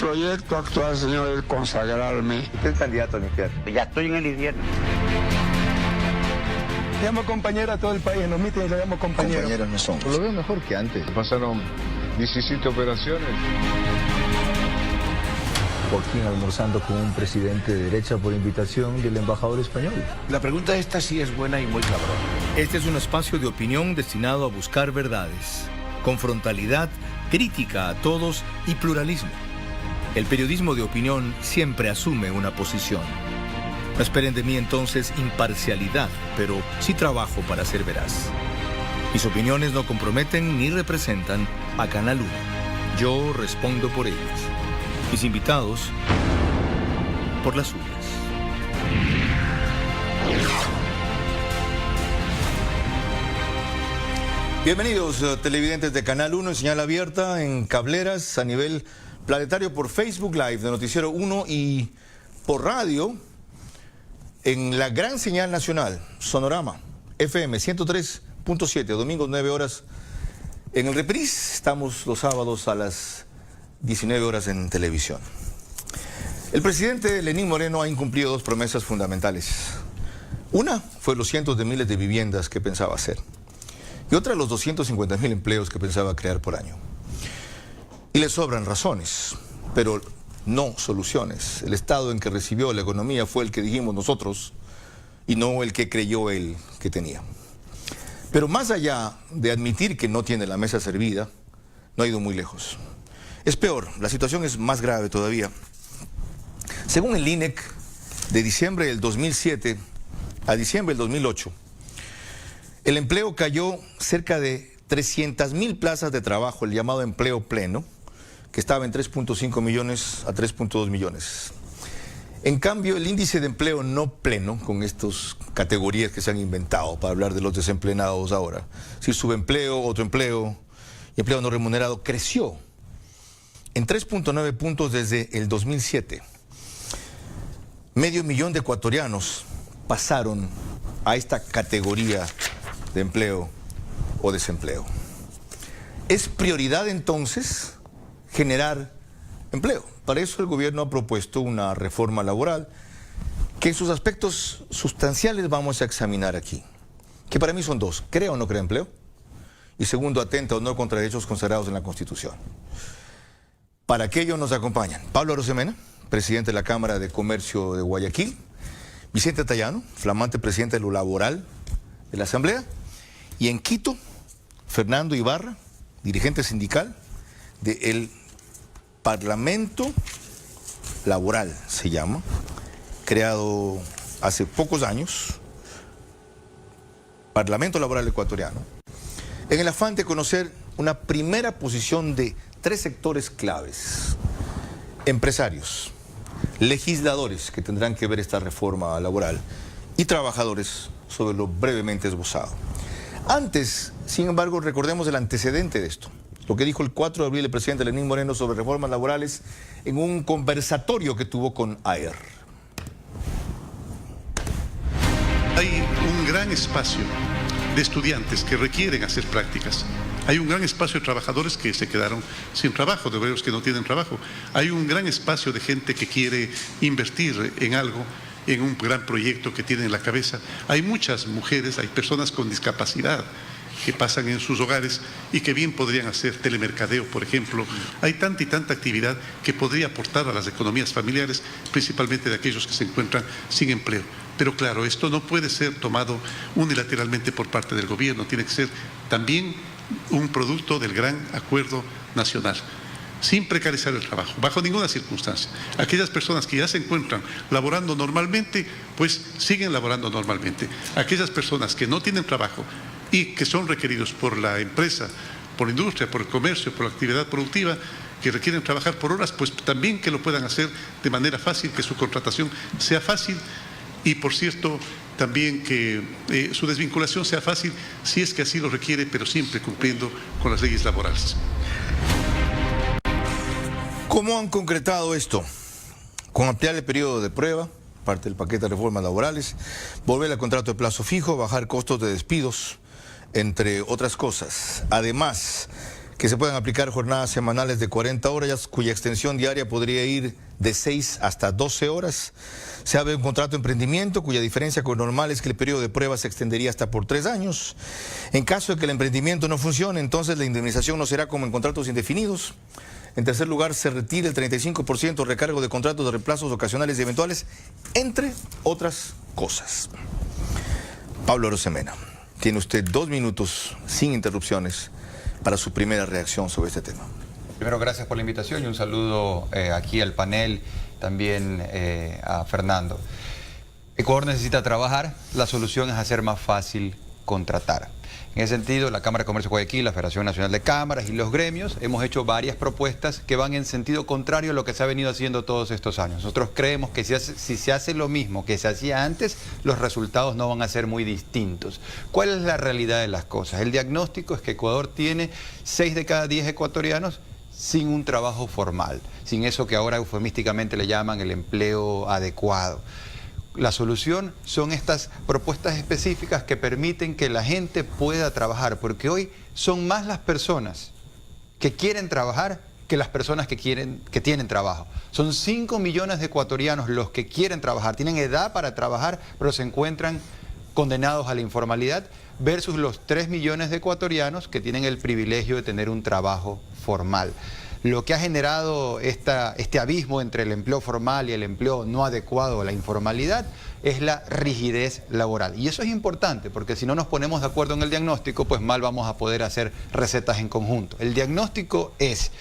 proyecto actual, señor, es consagrarme. Usted es candidato al infierno. Ya estoy en el infierno. Llamo compañero a todo el país, en los mítines le llamo compañero. Compañeros no somos. Lo veo mejor que antes. Pasaron 17 operaciones. Joaquín almorzando con un presidente de derecha por invitación del embajador español. La pregunta esta sí es buena y muy cabrón. Este es un espacio de opinión destinado a buscar verdades, con frontalidad, crítica a todos y pluralismo. El periodismo de opinión siempre asume una posición. No esperen de mí entonces imparcialidad, pero sí trabajo para ser veraz. Mis opiniones no comprometen ni representan a Canal 1. Yo respondo por ellas. Mis invitados, por las suyas. Bienvenidos televidentes de Canal 1 en señal abierta, en cableras a nivel planetario por Facebook Live de Noticiero 1 y por radio en la gran señal nacional, Sonorama, FM 103.7, domingos 9 horas en el reprise. Estamos los sábados a las 19 horas en televisión. El presidente Lenín Moreno ha incumplido dos promesas fundamentales. Una fue los cientos de miles de viviendas que pensaba hacer y otra los 250.000 empleos que pensaba crear por año. Y le sobran razones, pero no soluciones. El estado en que recibió la economía fue el que dijimos nosotros y no el que creyó él que tenía. Pero más allá de admitir que no tiene la mesa servida, no ha ido muy lejos. Es peor, la situación es más grave todavía. Según el INEC, de diciembre del 2007 a diciembre del 2008, el empleo cayó cerca de 300.000 plazas de trabajo, el llamado empleo pleno, que estaba en 3.5 millones a 3.2 millones. En cambio, el índice de empleo no pleno, con estas categorías que se han inventado para hablar de los desempleados ahora, es decir, subempleo, otro empleo y empleo no remunerado, creció en 3.9 puntos desde el 2007. Medio millón de ecuatorianos pasaron a esta categoría de empleo o desempleo. Es prioridad entonces generar empleo. Para eso el gobierno ha propuesto una reforma laboral que en sus aspectos sustanciales vamos a examinar aquí, que para mí son dos: crea o no crea empleo, y segundo, atenta o no contra derechos consagrados en la Constitución. Para aquello nos acompañan Pablo Arosemena, presidente de la Cámara de Comercio de Guayaquil; Vicente Tallano, flamante presidente de lo laboral de la Asamblea; y en Quito, Fernando Ibarra, dirigente sindical del Parlamento Laboral, se llama, creado hace pocos años, Parlamento Laboral Ecuatoriano, en el afán de conocer una primera posición de tres sectores claves: empresarios, legisladores que tendrán que ver esta reforma laboral y trabajadores, sobre lo brevemente esbozado. Antes, sin embargo, recordemos el antecedente de esto, lo que dijo el 4 de abril el presidente Lenín Moreno sobre reformas laborales en un conversatorio que tuvo con AER. Hay un gran espacio de estudiantes que requieren hacer prácticas. Hay un gran espacio de trabajadores que se quedaron sin trabajo, de obreros que no tienen trabajo. Hay un gran espacio de gente que quiere invertir en algo, en un gran proyecto que tiene en la cabeza. Hay muchas mujeres, hay personas con discapacidad que pasan en sus hogares y que bien podrían hacer telemercadeo, por ejemplo. Hay tanta y tanta actividad que podría aportar a las economías familiares, principalmente de aquellos que se encuentran sin empleo. Pero claro, esto no puede ser tomado unilateralmente por parte del gobierno, tiene que ser también un producto del gran acuerdo nacional, sin precarizar el trabajo, bajo ninguna circunstancia. Aquellas personas que ya se encuentran laborando normalmente, pues siguen laborando normalmente. Aquellas personas que no tienen trabajo y que son requeridos por la empresa, por la industria, por el comercio, por la actividad productiva, que requieren trabajar por horas, pues también que lo puedan hacer de manera fácil, que su contratación sea fácil y, por cierto, también que su desvinculación sea fácil si es que así lo requiere, pero siempre cumpliendo con las leyes laborales. ¿Cómo han concretado esto? Con ampliar el periodo de prueba, parte del paquete de reformas laborales, volver al contrato de plazo fijo, bajar costos de despidos, entre otras cosas. Además, que se puedan aplicar jornadas semanales de 40 horas, cuya extensión diaria podría ir de 6 hasta 12 horas. Se abre un contrato de emprendimiento cuya diferencia con normal es que el periodo de prueba se extendería hasta por 3 años. En caso de que el emprendimiento no funcione, entonces la indemnización no será como en contratos indefinidos. En tercer lugar, se retira el 35% recargo de contratos de reemplazos ocasionales y eventuales, entre otras cosas. Pablo Arosemena, tiene usted 2 minutos sin interrupciones para su primera reacción sobre este tema. Primero, gracias por la invitación y un saludo aquí al panel, también a Fernando. Ecuador necesita trabajar, la solución es hacer más fácil contratar. En ese sentido, la Cámara de Comercio de Guayaquil, la Federación Nacional de Cámaras y los gremios hemos hecho varias propuestas que van en sentido contrario a lo que se ha venido haciendo todos estos años. Nosotros creemos que si se hace lo mismo que se hacía antes, los resultados no van a ser muy distintos. ¿Cuál es la realidad de las cosas? El diagnóstico es que Ecuador tiene 6 de cada 10 ecuatorianos sin un trabajo formal, sin eso que ahora eufemísticamente le llaman el empleo adecuado. La solución son estas propuestas específicas que permiten que la gente pueda trabajar, porque hoy son más las personas que quieren trabajar que las personas que tienen trabajo. Son 5 millones de ecuatorianos los que quieren trabajar, tienen edad para trabajar, pero se encuentran condenados a la informalidad, versus los 3 millones de ecuatorianos que tienen el privilegio de tener un trabajo formal. Lo que ha generado este abismo entre el empleo formal y el empleo no adecuado a la informalidad es la rigidez laboral. Y eso es importante, porque si no nos ponemos de acuerdo en el diagnóstico, pues mal vamos a poder hacer recetas en conjunto. El diagnóstico es: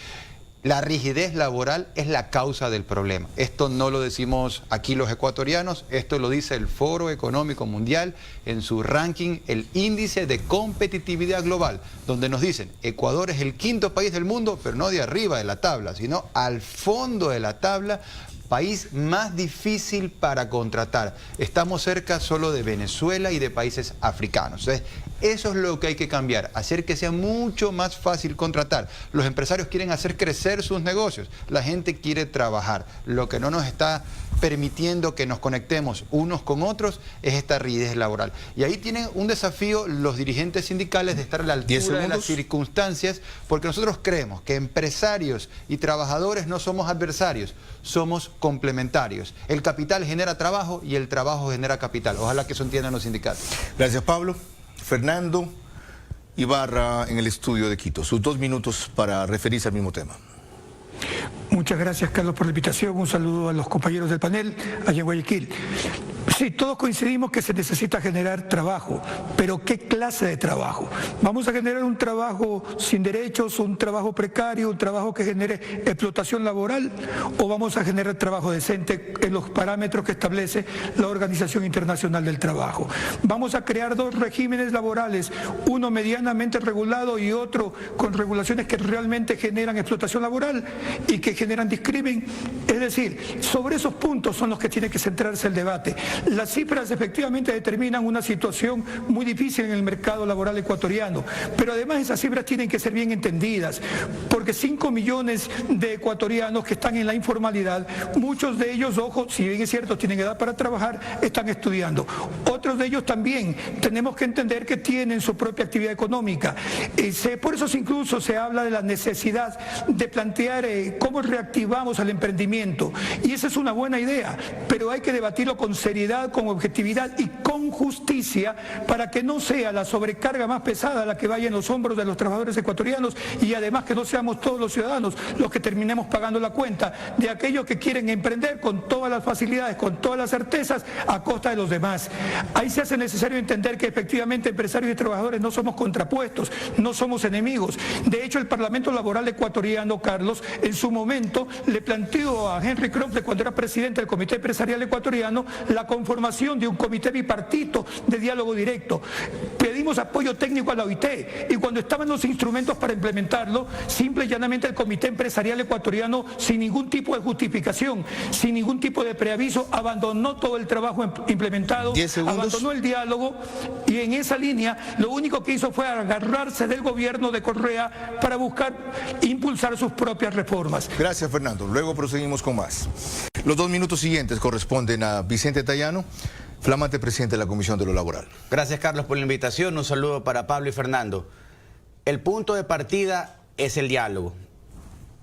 la rigidez laboral es la causa del problema. Esto no lo decimos aquí los ecuatorianos, esto lo dice el Foro Económico Mundial en su ranking, el Índice de Competitividad Global, donde nos dicen, Ecuador es el 5º país del mundo, pero no de arriba de la tabla, sino al fondo de la tabla, país más difícil para contratar. Estamos cerca solo de Venezuela y de países africanos. Entonces, eso es lo que hay que cambiar, hacer que sea mucho más fácil contratar. Los empresarios quieren hacer crecer sus negocios, la gente quiere trabajar. Lo que no nos está permitiendo que nos conectemos unos con otros es esta rigidez laboral. Y ahí tienen un desafío los dirigentes sindicales de estar a la altura de las circunstancias, porque nosotros creemos que empresarios y trabajadores no somos adversarios, somos complementarios. El capital genera trabajo y el trabajo genera capital. Ojalá que eso entiendan los sindicatos. Gracias, Pablo. Fernando Ibarra en el estudio de Quito. Sus 2 minutos para referirse al mismo tema. Muchas gracias, Carlos, por la invitación. Un saludo a los compañeros del panel allá en Guayaquil. Sí, todos coincidimos que se necesita generar trabajo, pero ¿qué clase de trabajo? ¿Vamos a generar un trabajo sin derechos, un trabajo precario, un trabajo que genere explotación laboral, o vamos a generar trabajo decente en los parámetros que establece la Organización Internacional del Trabajo? Vamos a crear 2 regímenes laborales, uno medianamente regulado y otro con regulaciones que realmente generan explotación laboral y que generan discrimen. Es decir, sobre esos puntos son los que tiene que centrarse el debate. Las cifras efectivamente determinan una situación muy difícil en el mercado laboral ecuatoriano, pero además esas cifras tienen que ser bien entendidas, porque 5 millones de ecuatorianos que están en la informalidad, muchos de ellos, ojo, si bien es cierto, tienen edad para trabajar, están estudiando. Otros de ellos también tenemos que entender que tienen su propia actividad económica. Por eso incluso se habla de la necesidad de plantear cómo reactivamos el emprendimiento, y esa es una buena idea, pero hay que debatirlo con seriedad, con objetividad y con justicia, para que no sea la sobrecarga más pesada la que vaya en los hombros de los trabajadores ecuatorianos, y además que no seamos todos los ciudadanos los que terminemos pagando la cuenta de aquellos que quieren emprender con todas las facilidades, con todas las certezas, a costa de los demás. Ahí se hace necesario entender que efectivamente empresarios y trabajadores no somos contrapuestos, no somos enemigos. De hecho, el Parlamento Laboral ecuatoriano, Carlos, en su momento le planteó a Henry Croft, cuando era presidente del Comité Empresarial Ecuatoriano, la conformación de un comité bipartito de diálogo directo. Pedimos apoyo técnico a la OIT, y cuando estaban los instrumentos para implementarlo, simple y llanamente el Comité Empresarial Ecuatoriano, sin ningún tipo de justificación, sin ningún tipo de preaviso, abandonó todo el trabajo implementado, abandonó el diálogo, y en esa línea lo único que hizo fue agarrarse del gobierno de Correa para buscar impulsar sus propias reformas. Gracias, Fernando. Luego proseguimos con más. Los 2 minutos siguientes corresponden a Vicente Tayano, flamante presidente de la Comisión de lo Laboral. Gracias, Carlos, por la invitación. Un saludo para Pablo y Fernando. El punto de partida es el diálogo.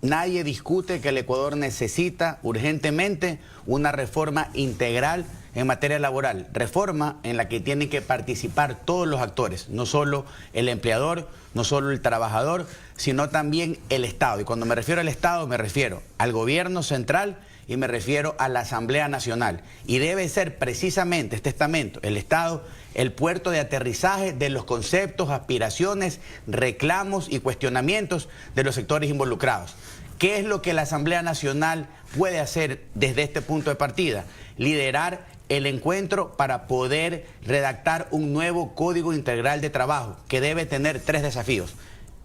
Nadie discute que el Ecuador necesita urgentemente una reforma integral en materia laboral, reforma en la que tienen que participar todos los actores, no solo el empleador, no solo el trabajador, sino también el Estado. Y cuando me refiero al Estado, me refiero al gobierno central y me refiero a la Asamblea Nacional. Y debe ser precisamente este estamento, el Estado, el puerto de aterrizaje de los conceptos, aspiraciones, reclamos y cuestionamientos de los sectores involucrados. ¿Qué es lo que la Asamblea Nacional puede hacer desde este punto de partida? Liderar el encuentro para poder redactar un nuevo Código Integral de Trabajo que debe tener 3 desafíos.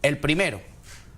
El primero,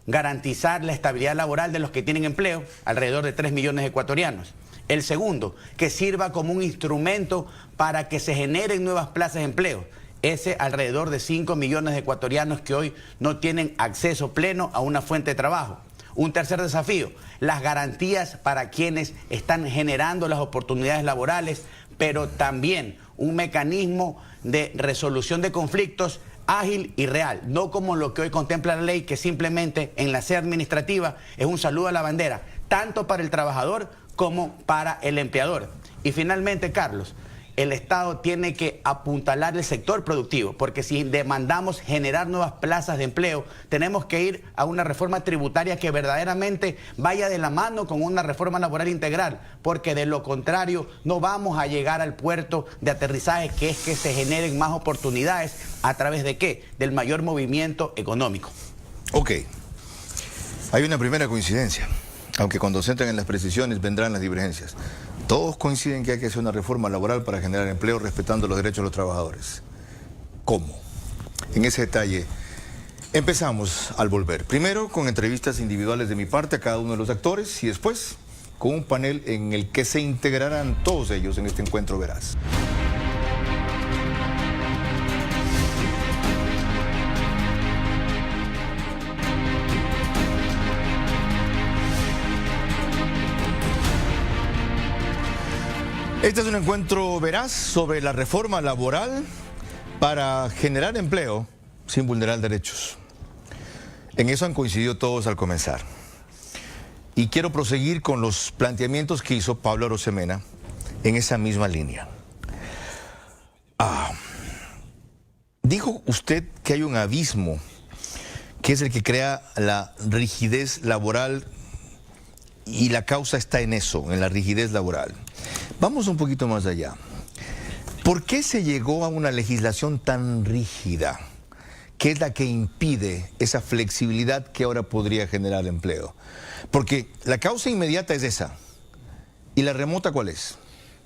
garantizar la estabilidad laboral de los que tienen empleo, alrededor de 3 millones de ecuatorianos. El segundo, que sirva como un instrumento para que se generen nuevas plazas de empleo. Ese alrededor de 5 millones de ecuatorianos que hoy no tienen acceso pleno a una fuente de trabajo. Un tercer desafío, las garantías para quienes están generando las oportunidades laborales, pero también un mecanismo de resolución de conflictos ágil y real, no como lo que hoy contempla la ley, que simplemente en la sede administrativa es un saludo a la bandera, tanto para el trabajador como para el empleador. Y finalmente, Carlos, el Estado tiene que apuntalar el sector productivo, porque si demandamos generar nuevas plazas de empleo, tenemos que ir a una reforma tributaria que verdaderamente vaya de la mano con una reforma laboral integral, porque de lo contrario no vamos a llegar al puerto de aterrizaje, que es que se generen más oportunidades. ¿A través de qué? Del mayor movimiento económico. Ok, hay una primera coincidencia, aunque cuando se entran en las precisiones vendrán las divergencias. Todos coinciden que hay que hacer una reforma laboral para generar empleo respetando los derechos de los trabajadores. ¿Cómo? En ese detalle empezamos al volver. Primero con entrevistas individuales de mi parte a cada uno de los actores y después con un panel en el que se integrarán todos ellos en este encuentro veraz. Este es un encuentro veraz sobre la reforma laboral para generar empleo sin vulnerar derechos. En eso han coincidido todos al comenzar. Y quiero proseguir con los planteamientos que hizo Pablo Arosemena en esa misma línea. Dijo usted que hay un abismo que es el que crea la rigidez laboral y la causa está en eso, en la rigidez laboral. Vamos un poquito más allá. ¿Por qué se llegó a una legislación tan rígida, que es la que impide esa flexibilidad que ahora podría generar empleo? Porque la causa inmediata es esa. ¿Y la remota cuál es?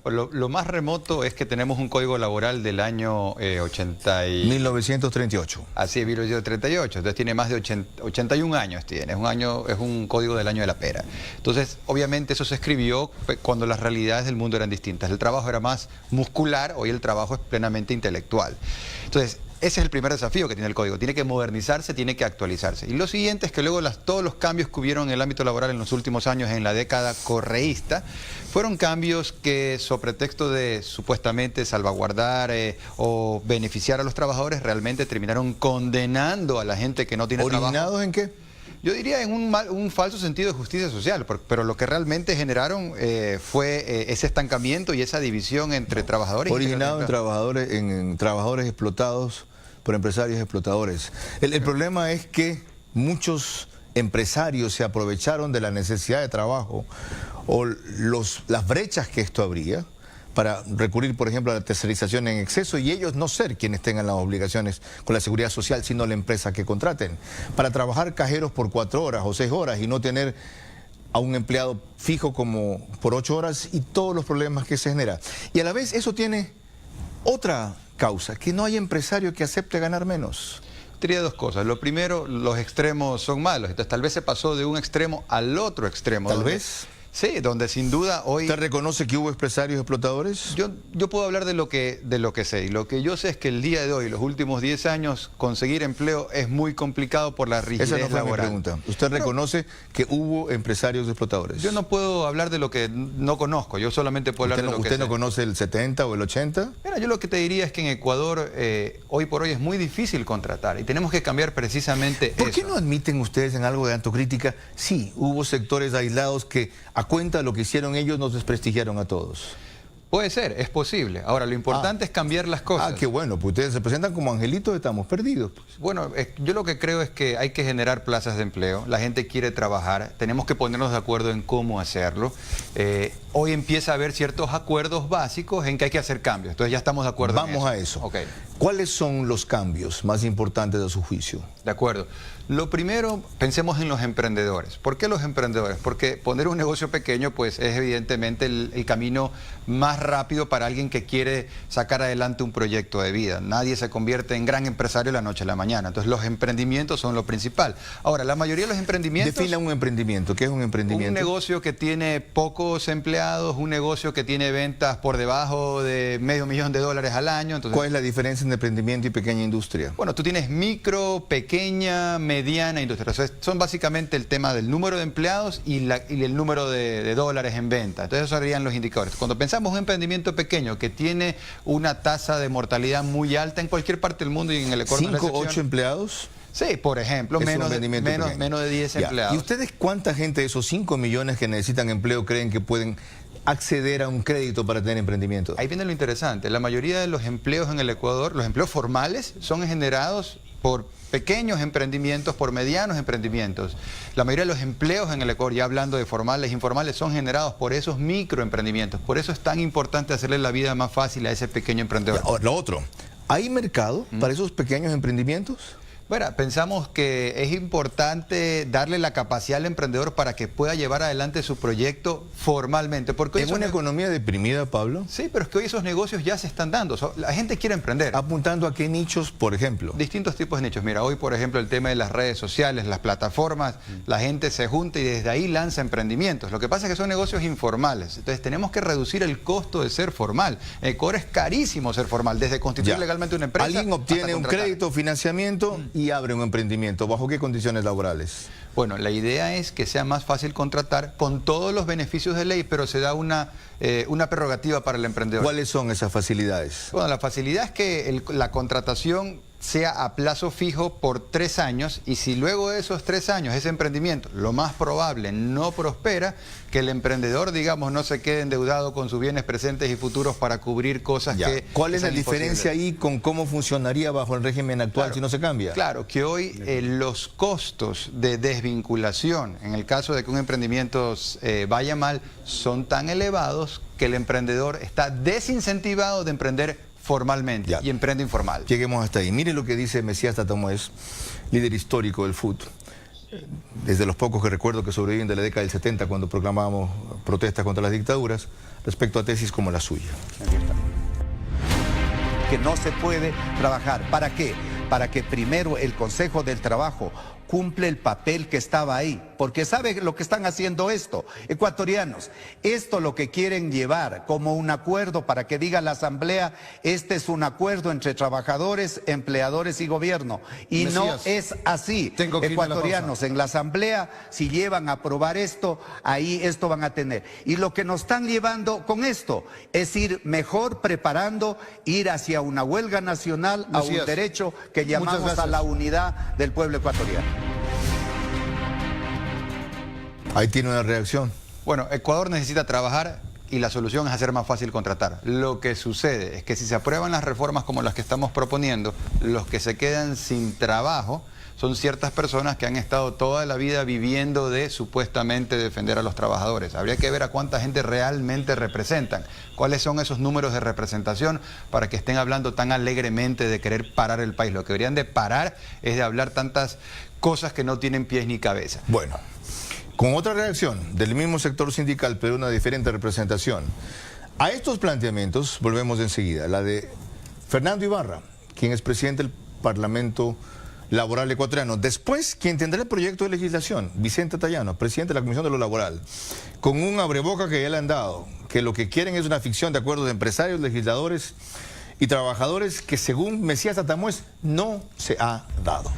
Lo más remoto es que tenemos un código laboral del año 1938. Así es, 1938. Entonces tiene más de 81 años. Es un código del año de la pera. Entonces, obviamente eso se escribió cuando las realidades del mundo eran distintas. El trabajo era más muscular, hoy el trabajo es plenamente intelectual. Entonces, ese es el primer desafío que tiene el código. Tiene que modernizarse, tiene que actualizarse. Y lo siguiente es que luego todos los cambios que hubieron en el ámbito laboral en los últimos años, en la década correísta, fueron cambios que, sobre pretexto de supuestamente salvaguardar o beneficiar a los trabajadores, realmente terminaron condenando a la gente que no tiene trabajo. ¿Originados en qué? Yo diría en un falso sentido de justicia social, pero lo que realmente generaron fue ese estancamiento y esa división entre trabajadores y originado en trabajadores explotados por empresarios explotadores. El problema es que muchos empresarios se aprovecharon de la necesidad de trabajo o las brechas que esto habría para recurrir, por ejemplo, a la tercerización en exceso y ellos no ser quienes tengan las obligaciones con la seguridad social, sino la empresa que contraten. Para trabajar cajeros por 4 horas o 6 horas y no tener a un empleado fijo como por 8 horas y todos los problemas que se generan. Y a la vez eso tiene otra causa, que no hay empresario que acepte ganar menos. Diría 2 cosas. Lo primero, los extremos son malos. Entonces tal vez se pasó de un extremo al otro extremo. Tal vez. Sí, donde sin duda hoy... ¿Usted reconoce que hubo empresarios explotadores? Yo puedo hablar de lo que sé. Y lo que yo sé es que el día de hoy, los últimos 10 años, conseguir empleo es muy complicado por la rigidez Esa no fue laboral. mi pregunta. ¿Usted reconoce que hubo empresarios explotadores? Yo no puedo hablar de lo que no conozco. Yo solamente puedo hablar de lo que sé. ¿Usted no conoce el 70 o el 80? Mira, yo lo que te diría es que en Ecuador hoy por hoy es muy difícil contratar y tenemos que cambiar precisamente eso. ¿Por qué no admiten ustedes en algo de autocrítica? Sí, hubo sectores aislados que a cuenta de lo que hicieron ellos nos desprestigiaron a todos. Puede ser, es posible. Ahora, lo importante es cambiar las cosas. Qué bueno, pues ustedes se presentan como angelitos, estamos perdidos. Pues. Bueno, yo lo que creo es que hay que generar plazas de empleo, la gente quiere trabajar, tenemos que ponernos de acuerdo en cómo hacerlo. Hoy empieza a haber ciertos acuerdos básicos en que hay que hacer cambios, entonces ya estamos de acuerdo en eso. Vamos a eso. Okay. ¿Cuáles son los cambios más importantes a su juicio? De acuerdo. Lo primero, pensemos en los emprendedores. ¿Por qué los emprendedores? Porque poner un negocio pequeño pues es evidentemente el camino más rápido para alguien que quiere sacar adelante un proyecto de vida. Nadie se convierte en gran empresario de la noche a la mañana. Entonces los emprendimientos son lo principal. Ahora, la mayoría de los emprendimientos... Defina un emprendimiento. ¿Qué es un emprendimiento? Un negocio que tiene pocos empleados, un negocio que tiene ventas por debajo de $500,000 al año. Entonces, ¿cuál es la diferencia entre emprendimiento y pequeña industria? Bueno, tú tienes micro, pequeña, mediana industria. O sea, son básicamente el tema del número de empleados y el número de dólares en venta. Entonces esos serían los indicadores. Cuando pensamos en un emprendimiento pequeño que tiene una tasa de mortalidad muy alta en cualquier parte del mundo y en el Ecuador... ¿5 o 8 empleados? Sí, por ejemplo, menos de 10 empleados. ¿Y ustedes cuánta gente de esos 5 millones que necesitan empleo creen que pueden acceder a un crédito para tener emprendimiento? Ahí viene lo interesante. La mayoría de los empleos en el Ecuador, los empleos formales, son generados por pequeños emprendimientos, por medianos emprendimientos. La mayoría de los empleos en el Ecuador, ya hablando de formales e informales, son generados por esos microemprendimientos. Por eso es tan importante hacerle la vida más fácil a ese pequeño emprendedor. Lo otro, ¿hay mercado para esos pequeños emprendimientos? Bueno, pensamos que es importante darle la capacidad al emprendedor para que pueda llevar adelante su proyecto formalmente. Porque ¿En una economía deprimida, Pablo? Sí, pero es que hoy esos negocios ya se están dando. La gente quiere emprender. ¿Apuntando a qué nichos, por ejemplo? Distintos tipos de nichos. Mira, hoy, por ejemplo, el tema de las redes sociales, las plataformas, la gente se junta y desde ahí lanza emprendimientos. Lo que pasa es que son negocios informales. Entonces tenemos que reducir el costo de ser formal. En Ecuador es carísimo ser formal, desde constituir legalmente una empresa. Alguien obtiene un crédito, financiamiento y abre un emprendimiento. ¿Bajo qué condiciones laborales? Bueno, la idea es que sea más fácil contratar con todos los beneficios de ley, pero se da una prerrogativa para el emprendedor. ¿Cuáles son esas facilidades? Bueno, la facilidad es que la contratación sea a plazo fijo por 3 años y si luego de esos 3 años ese emprendimiento, lo más probable, no prospera, que el emprendedor, digamos, no se quede endeudado con sus bienes presentes y futuros para cubrir cosas que... ¿Cuál es la diferencia ahí con cómo funcionaría bajo el régimen actual si no se cambia? Claro, que hoy los costos de desvinculación, en el caso de que un emprendimiento vaya mal, son tan elevados que el emprendedor está desincentivado de emprender formalmente y emprende informal. Lleguemos hasta ahí. Mire lo que dice Mesías Tatamoes, líder histórico del FUT. Desde los pocos que recuerdo que sobreviven de la década del 70 cuando proclamábamos protestas contra las dictaduras, respecto a tesis como la suya. Que no se puede trabajar. ¿Para qué? Para que primero el Consejo del Trabajo cumple el papel que estaba ahí, porque sabe lo que están haciendo esto, ecuatorianos, esto lo que quieren llevar como un acuerdo para que diga la Asamblea, este es un acuerdo entre trabajadores, empleadores y gobierno, y Mesías, no es así, ecuatorianos, en la Asamblea, si llevan a aprobar esto, ahí esto van a tener, y lo que nos están llevando con esto, es ir mejor preparando, ir hacia una huelga nacional, Mesías, a un derecho que llamamos a la unidad del pueblo ecuatoriano. Ahí tiene una reacción. Bueno, Ecuador necesita trabajar y la solución es hacer más fácil contratar. Lo que sucede es que si se aprueban las reformas como las que estamos proponiendo, los que se quedan sin trabajo son ciertas personas que han estado toda la vida viviendo de supuestamente defender a los trabajadores. Habría que ver a cuánta gente realmente representan, cuáles son esos números de representación para que estén hablando tan alegremente de querer parar el país. Lo que deberían de parar es de hablar tantas cosas que no tienen pies ni cabeza. Bueno, con otra reacción del mismo sector sindical, pero una diferente representación. A estos planteamientos volvemos enseguida. La de Fernando Ibarra, quien es presidente del Parlamento laboral ecuatoriano. Después, quien tendrá el proyecto de legislación, Vicente Tallano, presidente de la Comisión de lo Laboral, con un abreboca que ya le han dado, que lo que quieren es una ficción de acuerdos de empresarios, legisladores y trabajadores que según Mesías Atamuez no se ha dado.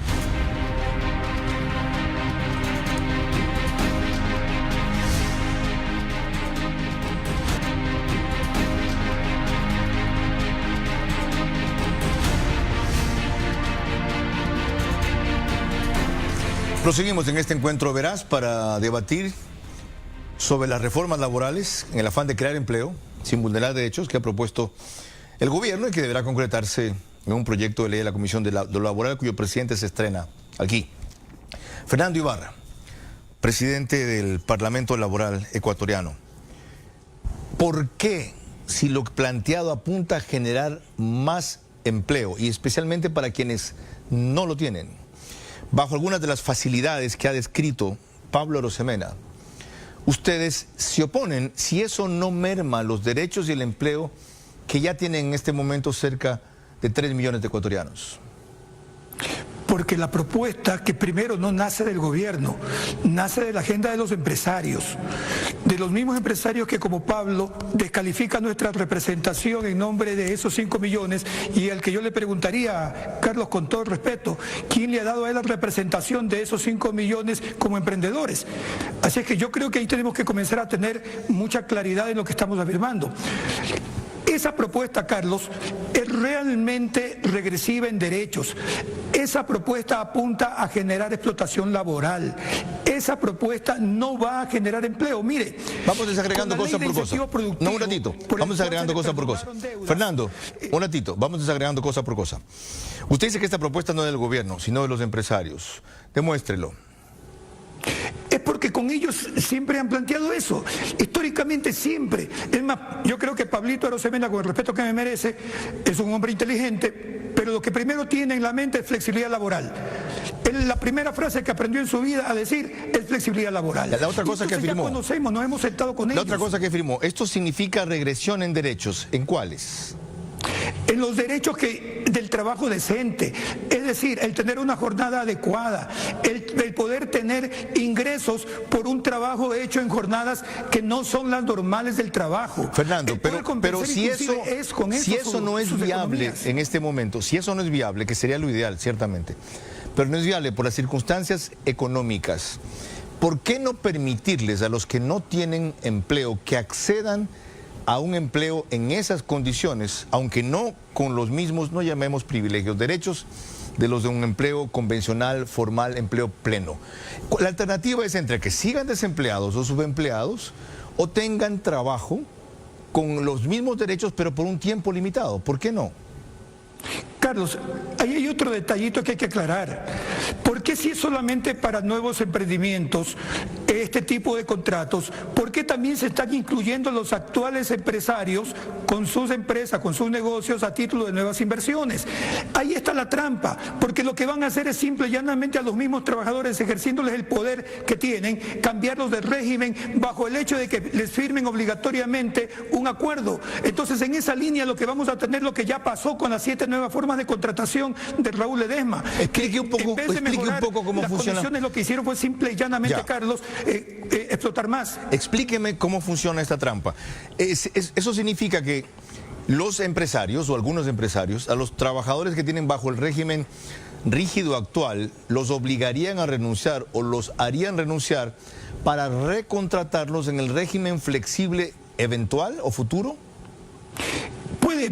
Proseguimos en este encuentro veraz para debatir sobre las reformas laborales en el afán de crear empleo sin vulnerar derechos que ha propuesto el gobierno y que deberá concretarse en un proyecto de ley de la Comisión de lo Laboral cuyo presidente se estrena aquí. Fernando Ibarra, presidente del Parlamento Laboral ecuatoriano. ¿Por qué, si lo planteado apunta a generar más empleo y especialmente para quienes no lo tienen, bajo algunas de las facilidades que ha descrito Pablo Arosemena, ustedes se oponen si eso no merma los derechos y el empleo que ya tienen en este momento cerca de 3 millones de ecuatorianos? Porque la propuesta, que primero no nace del gobierno, nace de la agenda de los empresarios, de los mismos empresarios que como Pablo descalifican nuestra representación en nombre de esos 5 millones y al que yo le preguntaría, Carlos, con todo el respeto, ¿quién le ha dado a él la representación de esos 5 millones como emprendedores? Así es que yo creo que ahí tenemos que comenzar a tener mucha claridad en lo que estamos afirmando. Esa propuesta, Carlos, es realmente regresiva en derechos. Esa propuesta apunta a generar explotación laboral. Esa propuesta no va a generar empleo. Mire, vamos desagregando cosa por cosa. No, un ratito. Vamos desagregando cosa por cosa. Fernando, un ratito. Vamos desagregando cosa por cosa. Usted dice que esta propuesta no es del gobierno, sino de los empresarios. Demuéstrelo. Es porque con ellos siempre han planteado eso, históricamente siempre. Es más, yo creo que Pablito Arosemena, con el respeto que me merece, es un hombre inteligente, pero lo que primero tiene en la mente es flexibilidad laboral. Él, la primera frase que aprendió en su vida a decir es flexibilidad laboral. La otra cosa que afirmó. Ya conocemos, nos hemos sentado con ellos. La otra cosa que afirmó, esto significa regresión en derechos. ¿En cuáles? En los derechos del trabajo decente, es decir, el tener una jornada adecuada, el poder tener ingresos por un trabajo hecho en jornadas que no son las normales del trabajo. Fernando, pero si eso no es viable en este momento, si eso no es viable, que sería lo ideal, ciertamente, pero no es viable por las circunstancias económicas, ¿por qué no permitirles a los que no tienen empleo que accedan a un empleo en esas condiciones, aunque no con los mismos, no llamemos privilegios, derechos de los de un empleo convencional, formal, empleo pleno? La alternativa es entre que sigan desempleados o subempleados o tengan trabajo con los mismos derechos pero por un tiempo limitado. ¿Por qué no? Carlos, ahí hay otro detallito que hay que aclarar. ¿Por qué si es solamente para nuevos emprendimientos este tipo de contratos? ¿Por qué también se están incluyendo los actuales empresarios con sus empresas, con sus negocios a título de nuevas inversiones? Ahí está la trampa, porque lo que van a hacer es simple y llanamente a los mismos trabajadores, ejerciéndoles el poder que tienen, cambiarlos de régimen bajo el hecho de que les firmen obligatoriamente un acuerdo. Entonces, en esa línea lo que vamos a tener lo que ya pasó con las 7 nuevas formas de contratación de Raúl Ledesma. Explique un poco cómo las funciona. Condiciones, lo que hicieron fue simple y llanamente, Carlos, explotar más. Explíqueme cómo funciona esta trampa. Eso significa que los empresarios o algunos empresarios, a los trabajadores que tienen bajo el régimen rígido actual, los obligarían a renunciar o los harían renunciar para recontratarlos en el régimen flexible eventual o futuro.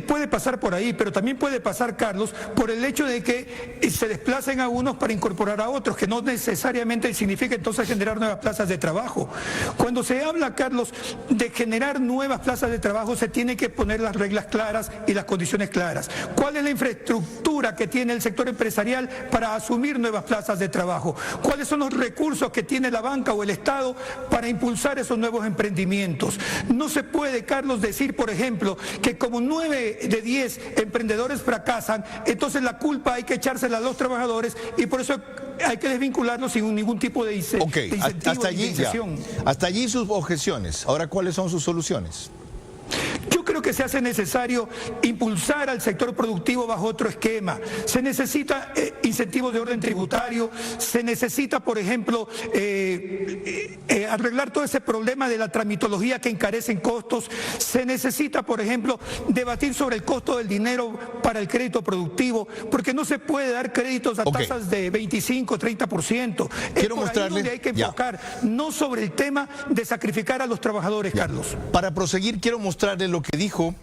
Puede pasar por ahí, pero también puede pasar, Carlos, por el hecho de que se desplacen a unos para incorporar a otros, que no necesariamente significa entonces generar nuevas plazas de trabajo. Cuando se habla, Carlos, de generar nuevas plazas de trabajo, se tiene que poner las reglas claras y las condiciones claras. ¿Cuál es la infraestructura que tiene el sector empresarial para asumir nuevas plazas de trabajo? ¿Cuáles son los recursos que tiene la banca o el Estado para impulsar esos nuevos emprendimientos? No se puede, Carlos, decir, por ejemplo, que como 9 de 10 emprendedores fracasan, entonces la culpa hay que echársela a los trabajadores y por eso hay que desvincularlos sin ningún tipo de incentivo. Hasta allí sus objeciones. Ahora, ¿cuáles son sus soluciones? Yo creo creo que se hace necesario impulsar al sector productivo bajo otro esquema. Se necesita incentivos de orden tributario, se necesita, por ejemplo, arreglar todo ese problema de la tramitología que encarecen costos, se necesita, por ejemplo, debatir sobre el costo del dinero para el crédito productivo, porque no se puede dar créditos a tasas de 25, 30%. Quiero por mostrarle, ahí donde hay que enfocar, no sobre el tema de sacrificar a los trabajadores, Carlos. Para proseguir, quiero mostrarle lo que dijo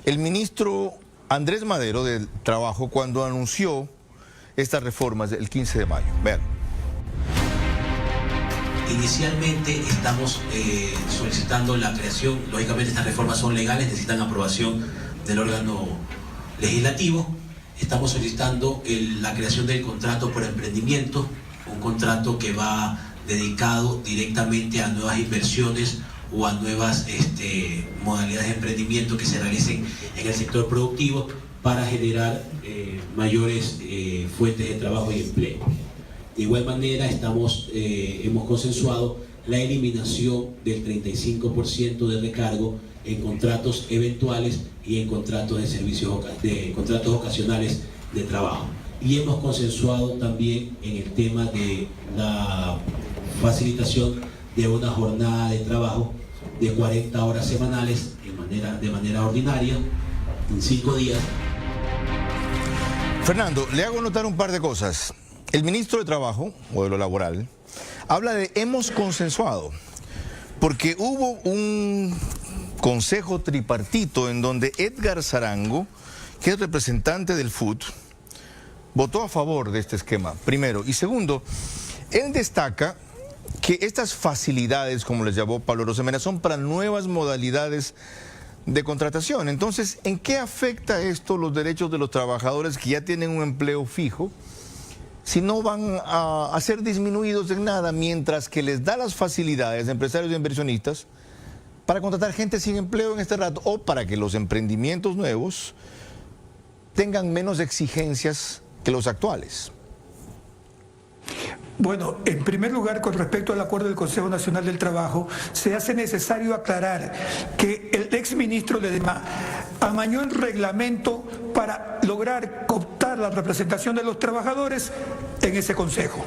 el ministro Andrés Madero del Trabajo cuando anunció estas reformas el 15 de mayo. Vean. Inicialmente estamos solicitando la creación, lógicamente estas reformas son legales, necesitan aprobación del órgano legislativo. Estamos solicitando la creación del contrato por emprendimiento, un contrato que va dedicado directamente a nuevas inversiones o a nuevas modalidades de emprendimiento que se realicen en el sector productivo para generar mayores fuentes de trabajo y empleo. De igual manera hemos consensuado la eliminación del 35% de recargo en contratos eventuales y en contratos de servicios, contratos ocasionales de trabajo. Y hemos consensuado también en el tema de la facilitación de una jornada de trabajo de 40 horas semanales de manera ordinaria, en 5 días. Fernando, le hago notar un par de cosas. El ministro de Trabajo, o de lo laboral, habla de hemos consensuado, porque hubo un consejo tripartito en donde Edgar Zarango, que es representante del FUT, votó a favor de este esquema, primero. Y segundo, él destaca que estas facilidades, como les llamó Pablo Rosemena, son para nuevas modalidades de contratación. Entonces, ¿en qué afecta esto los derechos de los trabajadores que ya tienen un empleo fijo, si no van a ser disminuidos en nada, mientras que les da las facilidades a empresarios e inversionistas para contratar gente sin empleo en este rato, o para que los emprendimientos nuevos tengan menos exigencias que los actuales? Bueno, en primer lugar, con respecto al acuerdo del Consejo Nacional del Trabajo, se hace necesario aclarar que el exministro Ledesma amañó el reglamento para lograr cooptar la representación de los trabajadores en ese consejo.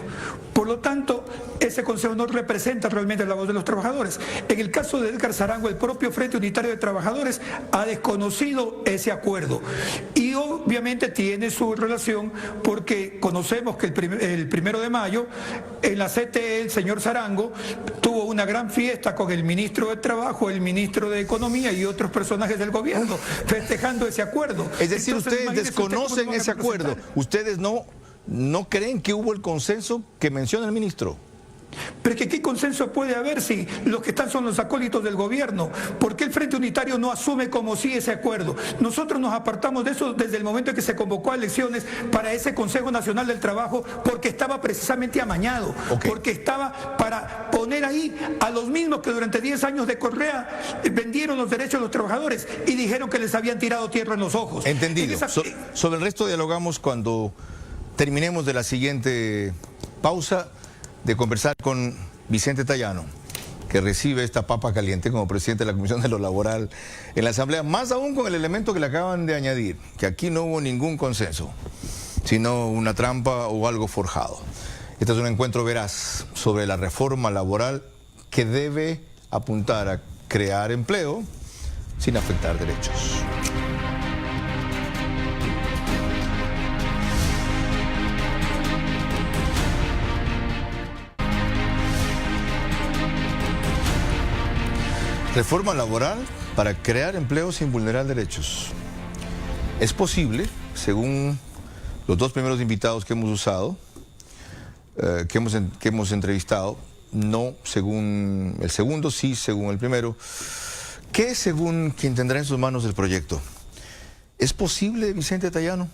Por lo tanto, ese consejo no representa realmente la voz de los trabajadores. En el caso de Edgar Zarango, el propio Frente Unitario de Trabajadores ha desconocido ese acuerdo. Y obviamente tiene su relación porque conocemos que el 1 de mayo en la CTE el señor Zarango tuvo una gran fiesta con el ministro de Trabajo, el ministro de Economía y otros personajes del gobierno festejando ese acuerdo. Es decir, Entonces, ustedes desconocen ese acuerdo. Ustedes no creen que hubo el consenso que menciona el ministro. Pero ¿qué consenso puede haber si los que están son los acólitos del gobierno? ¿Por qué el Frente Unitario no asume como sí ese acuerdo? Nosotros nos apartamos de eso desde el momento en que se convocó a elecciones para ese Consejo Nacional del Trabajo, porque estaba precisamente amañado, porque estaba para poner ahí a los mismos que durante 10 años de Correa vendieron los derechos de los trabajadores y dijeron que les habían tirado tierra en los ojos. Entendido. Sobre el resto dialogamos cuando terminemos de la siguiente pausa de conversar con Vicente Tayano, que recibe esta papa caliente como presidente de la Comisión de lo Laboral en la Asamblea, más aún con el elemento que le acaban de añadir, que aquí no hubo ningún consenso, sino una trampa o algo forjado. Este es un encuentro veraz sobre la reforma laboral que debe apuntar a crear empleo sin afectar derechos. Reforma laboral para crear empleo sin vulnerar derechos. Es posible, según los dos primeros invitados que hemos usado, que hemos entrevistado, no según el segundo, sí según el primero, que según quien tendrá en sus manos el proyecto. ¿Es posible, Vicente Tayano?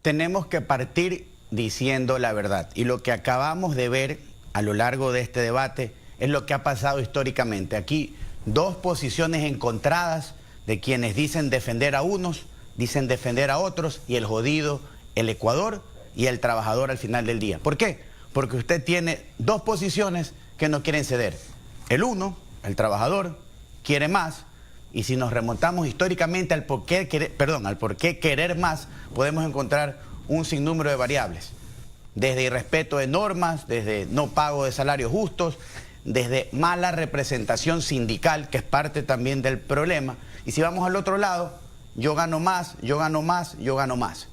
Tenemos que partir diciendo la verdad. Y lo que acabamos de ver a lo largo de este debate es lo que ha pasado históricamente. Aquí dos posiciones encontradas de quienes dicen defender a unos, dicen defender a otros, y el jodido, el Ecuador, y el trabajador al final del día. ¿Por qué? Porque usted tiene dos posiciones que no quieren ceder. El uno, el trabajador, quiere más, Y si nos remontamos históricamente al por qué querer más, podemos encontrar un sinnúmero de variables. Desde irrespeto de normas, desde no pago de salarios justos, desde mala representación sindical, que es parte también del problema. Y si vamos al otro lado, yo gano más, yo gano más, yo gano más.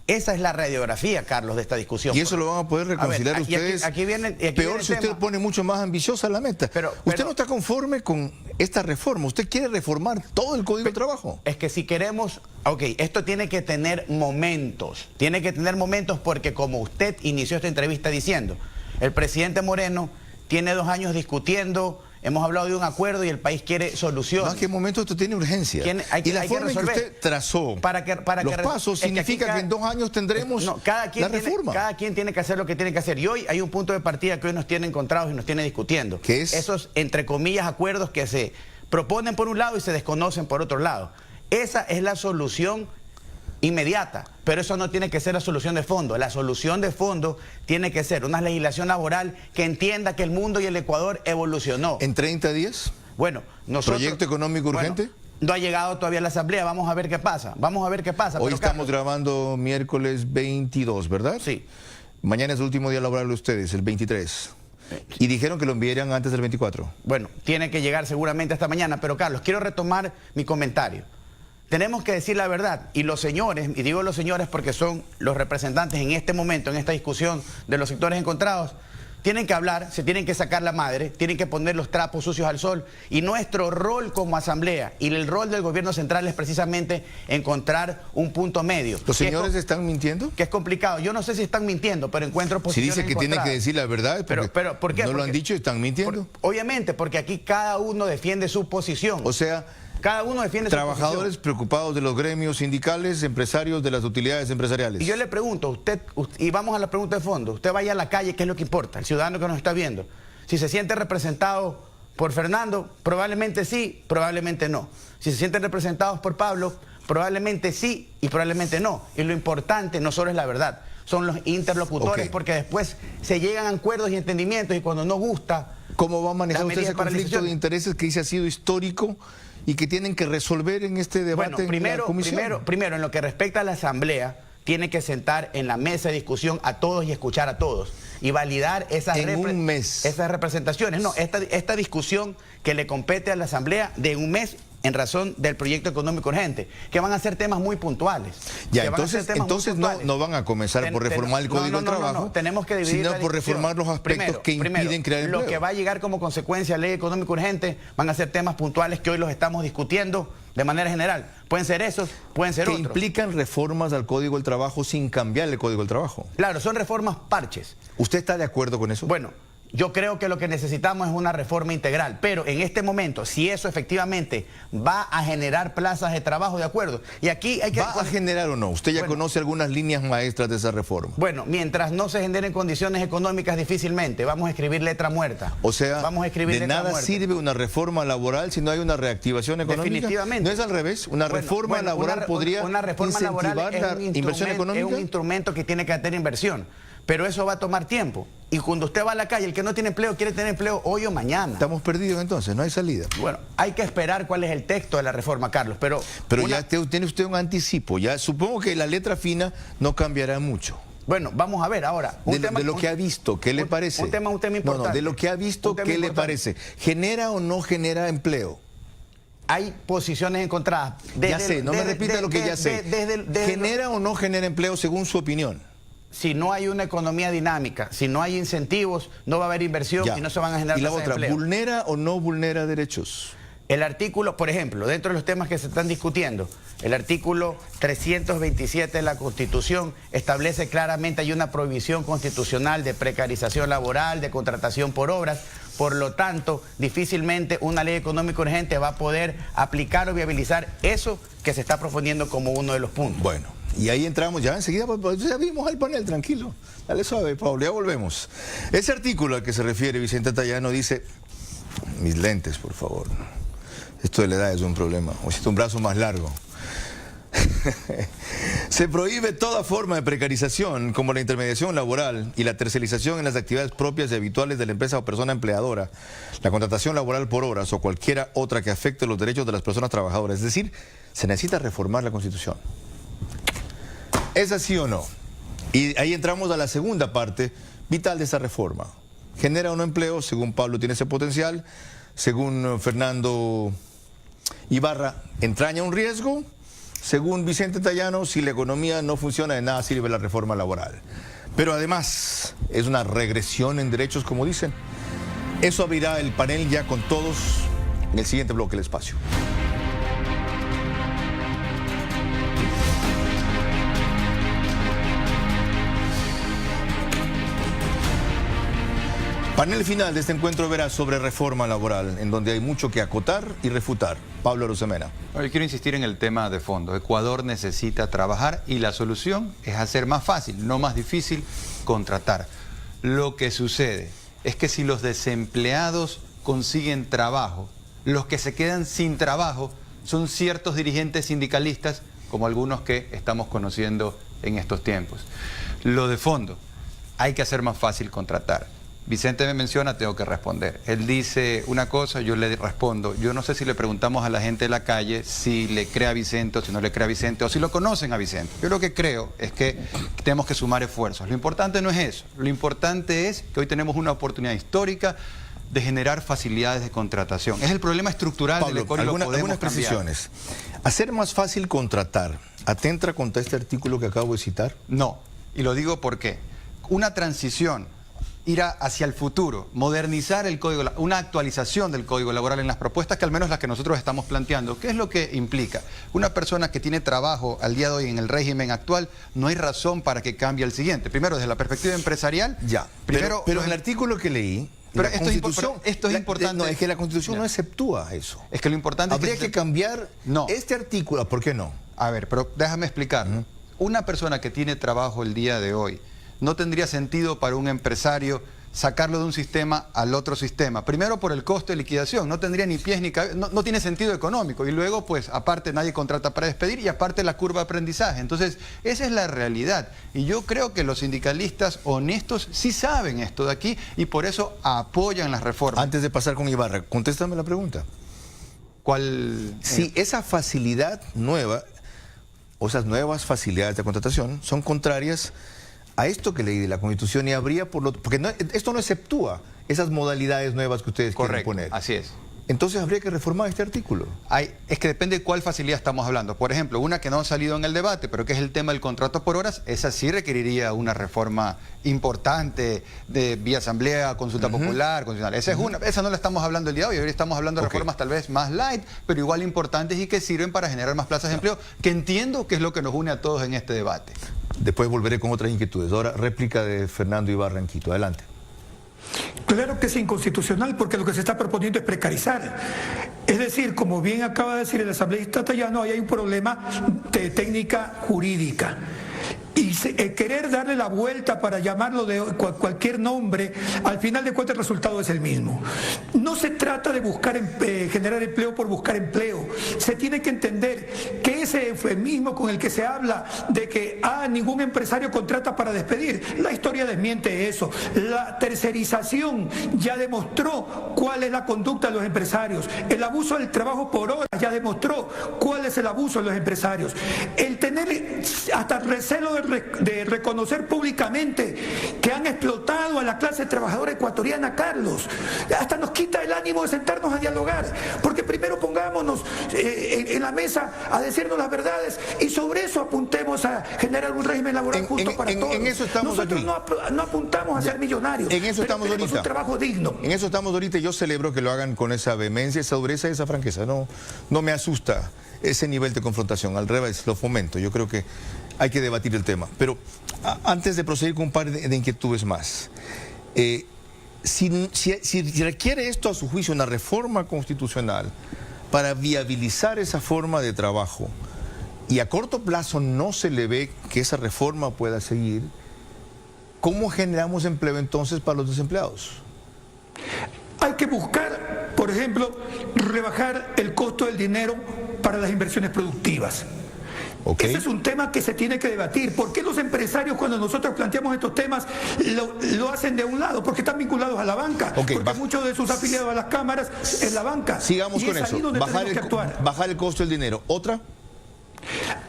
Esa es la radiografía, Carlos, de esta discusión. Y eso lo van a poder reconciliar ustedes. Aquí viene peor si usted pone mucho más ambiciosa la meta. Usted no está conforme con esta reforma. Usted quiere reformar todo el Código de Trabajo. Es que si queremos... Ok, esto tiene que tener momentos. Tiene que tener momentos porque, como usted inició esta entrevista diciendo, el presidente Moreno tiene 2 años discutiendo... Hemos hablado de un acuerdo y el país quiere soluciones. No, ¿a qué momento esto tiene urgencia? Y la forma en que usted trazó los pasos significa que en 2 años tendremos la reforma. Cada quien tiene que hacer lo que tiene que hacer. Y hoy hay un punto de partida que hoy nos tiene encontrados y nos tiene discutiendo. ¿Qué es? Esos, entre comillas, acuerdos que se proponen por un lado y se desconocen por otro lado. Esa es la solución inmediata, pero eso no tiene que ser la solución de fondo. La solución de fondo tiene que ser una legislación laboral que entienda que el mundo y el Ecuador evolucionó. ¿En 30 días? Bueno, nosotros... ¿Proyecto económico urgente? No ha llegado todavía a la Asamblea, vamos a ver qué pasa. Vamos a ver qué pasa. Hoy estamos grabando miércoles 22, ¿verdad? Sí. Mañana es el último día laboral de ustedes, el 23. Y dijeron que lo enviarían antes del 24. Bueno, tiene que llegar seguramente esta mañana, pero Carlos, quiero retomar mi comentario. Tenemos que decir la verdad, y los señores, y digo los señores porque son los representantes en este momento, en esta discusión de los sectores encontrados, tienen que hablar, se tienen que sacar la madre, tienen que poner los trapos sucios al sol, y nuestro rol como asamblea y el rol del gobierno central es precisamente encontrar un punto medio. ¿Los señores están mintiendo? Que es complicado. Yo no sé si están mintiendo, pero encuentro posiciones Si dice que tienen que decir la verdad, pero ¿por qué? ¿No lo han dicho? ¿Están mintiendo? Obviamente, porque aquí cada uno defiende su posición. O sea... Cada uno defiende su posición. Trabajadores preocupados de los gremios sindicales, empresarios de las utilidades empresariales. Y yo le pregunto, usted, y vamos a la pregunta de fondo, usted vaya a la calle, ¿qué es lo que importa? El ciudadano que nos está viendo. Si se siente representado por Fernando, probablemente sí, probablemente no. Si se sienten representados por Pablo, probablemente sí y probablemente no. Y lo importante no solo es la verdad, son los interlocutores, porque después se llegan a acuerdos y entendimientos y cuando no gusta... ¿Cómo va a manejar usted ese conflicto de intereses que dice ha sido histórico y que tienen que resolver en este debate en la comisión? Primero, en lo que respecta a la Asamblea, tiene que sentar en la mesa de discusión a todos y escuchar a todos y validar esas representaciones. No, esta discusión que le compete a la Asamblea de un mes en razón del proyecto económico urgente, que van a ser temas muy puntuales. Ya, entonces no van a comenzar por reformar el Código del Trabajo, tenemos que dividir sino por reformar los aspectos que impiden crear empleo. Lo que va a llegar como consecuencia de la ley económica urgente van a ser temas puntuales que hoy los estamos discutiendo de manera general. Pueden ser esos, pueden ser otros. Que implican reformas al Código del Trabajo sin cambiar el Código del Trabajo. Claro, son reformas parches. ¿Usted está de acuerdo con eso? Bueno, yo creo que lo que necesitamos es una reforma integral, pero en este momento, si eso efectivamente va a generar plazas de trabajo, de acuerdo. Y aquí hay que... ¿Va a generar o no? Usted ya conoce algunas líneas maestras de esa reforma. Bueno, mientras no se generen condiciones económicas, difícilmente. Vamos a escribir letra muerta. O sea, vamos a escribir de nada sirve una reforma laboral si no hay una reactivación económica. Definitivamente. ¿No es al revés? ¿Una reforma laboral podría incentivar la inversión económica? Es un instrumento que tiene que tener inversión. Pero eso va a tomar tiempo. Y cuando usted va a la calle, el que no tiene empleo quiere tener empleo hoy o mañana. Estamos perdidos entonces, no hay salida. Bueno, hay que esperar cuál es el texto de la reforma, Carlos. Pero ya tiene usted un anticipo. Ya supongo que la letra fina no cambiará mucho. Bueno, vamos a ver ahora. De lo que ha visto, ¿qué le parece? Un tema importante. No, de lo que ha visto, ¿qué le parece? ¿Genera o no genera empleo? Hay posiciones encontradas. Ya sé, no me repita lo que ya sé. ¿Genera o no genera empleo según su opinión? Si no hay una economía dinámica, si no hay incentivos, no va a haber inversión y no se van a generar tasas de empleo. ¿Y la otra, vulnera o no vulnera derechos? El artículo, por ejemplo, dentro de los temas que se están discutiendo, el artículo 327 de la Constitución establece claramente, hay una prohibición constitucional de precarización laboral, de contratación por obras. Por lo tanto, difícilmente una ley económica urgente va a poder aplicar o viabilizar eso que se está proponiendo como uno de los puntos. Bueno. Y ahí entramos, ya enseguida, ya vimos al panel, tranquilo. Dale suave, Pablo, ya volvemos. Ese artículo al que se refiere Vicente Tallano dice, mis lentes, por favor. Esto de la edad es un problema, o si un brazo más largo. Se prohíbe toda forma de precarización, como la intermediación laboral y la tercerización en las actividades propias y habituales de la empresa o persona empleadora, la contratación laboral por horas o cualquiera otra que afecte los derechos de las personas trabajadoras. Es decir, se necesita reformar la Constitución. ¿Es así o no? Y ahí entramos a la segunda parte vital de esa reforma. ¿Genera o no empleo? Según Pablo, tiene ese potencial. Según Fernando Ibarra, ¿entraña un riesgo? Según Vicente Tallano, si la economía no funciona, de nada sirve la reforma laboral. Pero además, es una regresión en derechos, como dicen. Eso abrirá el panel ya con todos en el siguiente bloque del espacio. Panel final de este encuentro verá sobre reforma laboral, en donde hay mucho que acotar y refutar. Pablo Arosemena. Yo quiero insistir en el tema de fondo. Ecuador necesita trabajar y la solución es hacer más fácil, no más difícil, contratar. Lo que sucede es que si los desempleados consiguen trabajo, los que se quedan sin trabajo son ciertos dirigentes sindicalistas, como algunos que estamos conociendo en estos tiempos. Lo de fondo, hay que hacer más fácil contratar. Vicente me menciona, tengo que responder. Él dice una cosa, yo le respondo. Yo no sé si le preguntamos a la gente de la calle si le cree a Vicente o si no le cree a Vicente o si lo conocen a Vicente. Yo lo que creo es que tenemos que sumar esfuerzos. Lo importante no es eso. Lo importante es que hoy tenemos una oportunidad histórica de generar facilidades de contratación. Es el problema estructural Pablo, del Ecuador y lo podemos algunas precisiones. ¿Hacer más fácil contratar atenta contra este artículo que acabo de citar? No, y lo digo porque una transición, ir hacia el futuro, modernizar el código, una actualización del código laboral en las propuestas que al menos las que nosotros estamos planteando. ¿Qué es lo que implica? Una persona que tiene trabajo al día de hoy en el régimen actual, no hay razón para que cambie al siguiente. Primero, desde la perspectiva empresarial. Ya, pero en el artículo que leí, pero esto es importante. No, es que la Constitución no exceptúa eso. Es que lo importante habría que cambiar este artículo. ¿Por qué no? A ver, pero déjame explicar. Una persona que tiene trabajo el día de hoy, no tendría sentido para un empresario sacarlo de un sistema al otro sistema. Primero por el costo de liquidación, no tendría ni pies ni cabeza, no tiene sentido económico. Y luego, pues, aparte nadie contrata para despedir y aparte la curva de aprendizaje. Entonces, esa es la realidad. Y yo creo que los sindicalistas honestos sí saben esto de aquí y por eso apoyan las reformas. Antes de pasar con Ibarra, contéstame la pregunta. ¿Cuál? Si esa facilidad nueva, o esas nuevas facilidades de contratación, son contrarias a esto que leí de la Constitución y habría porque esto no exceptúa esas modalidades nuevas que ustedes quieren poner. Así es. Entonces habría que reformar este artículo. Es que depende de cuál facilidad estamos hablando. Por ejemplo, una que no ha salido en el debate, pero que es el tema del contrato por horas, esa sí requeriría una reforma importante de vía asamblea, consulta popular, constitucional. Esa es una. Esa no la estamos hablando el día de hoy. Hoy estamos hablando de reformas tal vez más light, pero igual importantes y que sirven para generar más plazas de empleo, que entiendo que es lo que nos une a todos en este debate. Después volveré con otras inquietudes. Ahora, réplica de Fernando Ibarra en Quito. Adelante. Claro que es inconstitucional porque lo que se está proponiendo es precarizar. Es decir, como bien acaba de decir el asambleísta Tallano, ahí hay un problema de técnica jurídica. Y querer darle la vuelta para llamarlo de cualquier nombre, al final de cuentas el resultado es el mismo. No se trata de buscar generar empleo por buscar empleo. Se tiene que entender que ese eufemismo con el que se habla de que ningún empresario contrata para despedir, la historia desmiente eso. La tercerización ya demostró cuál es la conducta de los empresarios. El abuso del trabajo por horas ya demostró cuál es el abuso de los empresarios. El tener hasta recelo de reconocer públicamente que han explotado a la clase trabajadora ecuatoriana, Carlos, hasta nos quita el ánimo de sentarnos a dialogar, porque primero pongámonos en la mesa a decirnos las verdades y sobre eso apuntemos a generar un régimen laboral justo para todos. En eso estamos. Nosotros no apuntamos a ser millonarios. En eso estamos ahorita. Un trabajo digno. En eso estamos ahorita y yo celebro que lo hagan con esa vehemencia, esa dureza y esa franqueza. No me asusta ese nivel de confrontación, al revés, lo fomento. Yo creo que hay que debatir el tema. Pero antes de proseguir con un par de inquietudes más, si requiere esto a su juicio una reforma constitucional para viabilizar esa forma de trabajo y a corto plazo no se le ve que esa reforma pueda seguir, ¿cómo generamos empleo entonces para los desempleados? Hay que buscar, por ejemplo, rebajar el costo del dinero para las inversiones productivas. Okay. Ese es un tema que se tiene que debatir. ¿Por qué los empresarios, cuando nosotros planteamos estos temas, lo hacen de un lado? Porque están vinculados a la banca. Okay, porque muchos de sus afiliados a las cámaras es la banca. Sigamos y con es eso. Ahí donde tenemos que actuar. Bajar el costo del dinero. ¿Otra?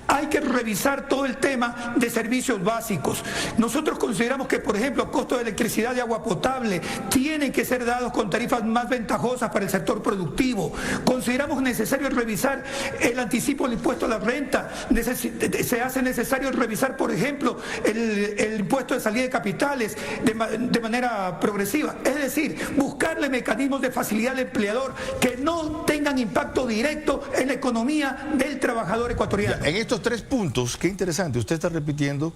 Hay que revisar todo el tema de servicios básicos. Nosotros consideramos que, por ejemplo, costos de electricidad y agua potable tienen que ser dados con tarifas más ventajosas para el sector productivo. Consideramos necesario revisar el anticipo del impuesto a la renta. Se hace necesario revisar, por ejemplo, el impuesto de salida de capitales de manera progresiva. Es decir, buscarle mecanismos de facilidad al empleador que no tengan impacto directo en la economía del trabajador ecuatoriano. Ya, en estos 3 puntos, qué interesante, usted está repitiendo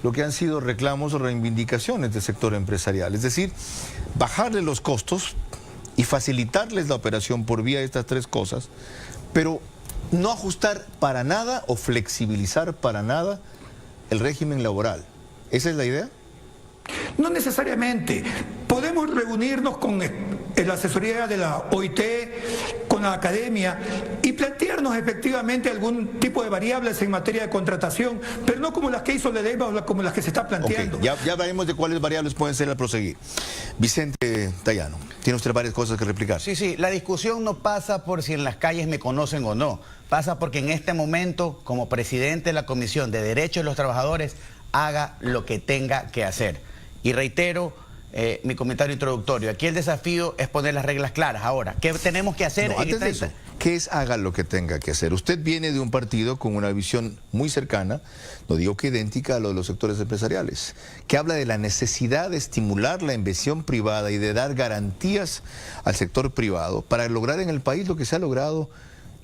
lo que han sido reclamos o reivindicaciones del sector empresarial, es decir, bajarle los costos y facilitarles la operación por vía de estas 3 cosas, pero no ajustar para nada o flexibilizar para nada el régimen laboral. ¿Esa es la idea? No necesariamente. Podemos reunirnos con la asesoría de la OIT, con la academia y plantearnos efectivamente algún tipo de variables en materia de contratación, pero no como las que hizo Ledesma o como las que se está planteando. Okay, ya hablaremos de cuáles variables pueden ser al proseguir. Vicente Tayano, tiene usted varias cosas que replicar. Sí, la discusión no pasa por si en las calles me conocen o no. Pasa porque en este momento, como presidente de la Comisión de Derechos de los Trabajadores, haga lo que tenga que hacer. Y reitero mi comentario introductorio. Aquí el desafío es poner las reglas claras. Ahora, ¿qué tenemos que hacer? No, antes de eso, ¿qué es haga lo que tenga que hacer? Usted viene de un partido con una visión muy cercana, no digo que idéntica a lo de los sectores empresariales, que habla de la necesidad de estimular la inversión privada y de dar garantías al sector privado para lograr en el país lo que se ha logrado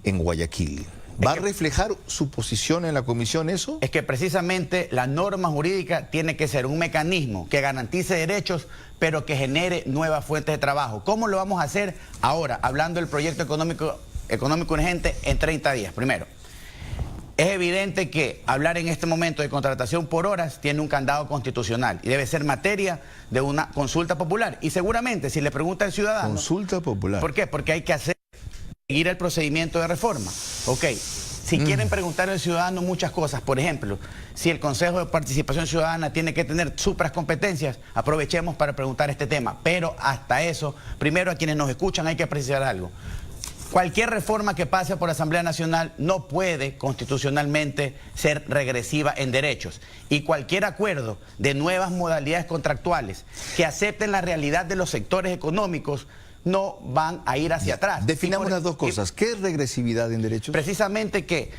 en Guayaquil. ¿Va a reflejar su posición en la comisión eso? Es que precisamente la norma jurídica tiene que ser un mecanismo que garantice derechos, pero que genere nuevas fuentes de trabajo. ¿Cómo lo vamos a hacer? Ahora, hablando del proyecto económico urgente en 30 días. Primero, es evidente que hablar en este momento de contratación por horas tiene un candado constitucional y debe ser materia de una consulta popular. Y seguramente, si le pregunta al ciudadano... Consulta popular. ¿Por qué? Porque hay que seguir el procedimiento de reforma. Ok, si quieren preguntar al ciudadano muchas cosas, por ejemplo, si el Consejo de Participación Ciudadana tiene que tener supras competencias, aprovechemos para preguntar este tema. Pero hasta eso, primero a quienes nos escuchan hay que precisar algo. Cualquier reforma que pase por Asamblea Nacional no puede constitucionalmente ser regresiva en derechos. Y cualquier acuerdo de nuevas modalidades contractuales que acepten la realidad de los sectores económicos no van a ir hacia atrás. Definamos las dos cosas. ¿Qué es regresividad en derechos? Precisamente que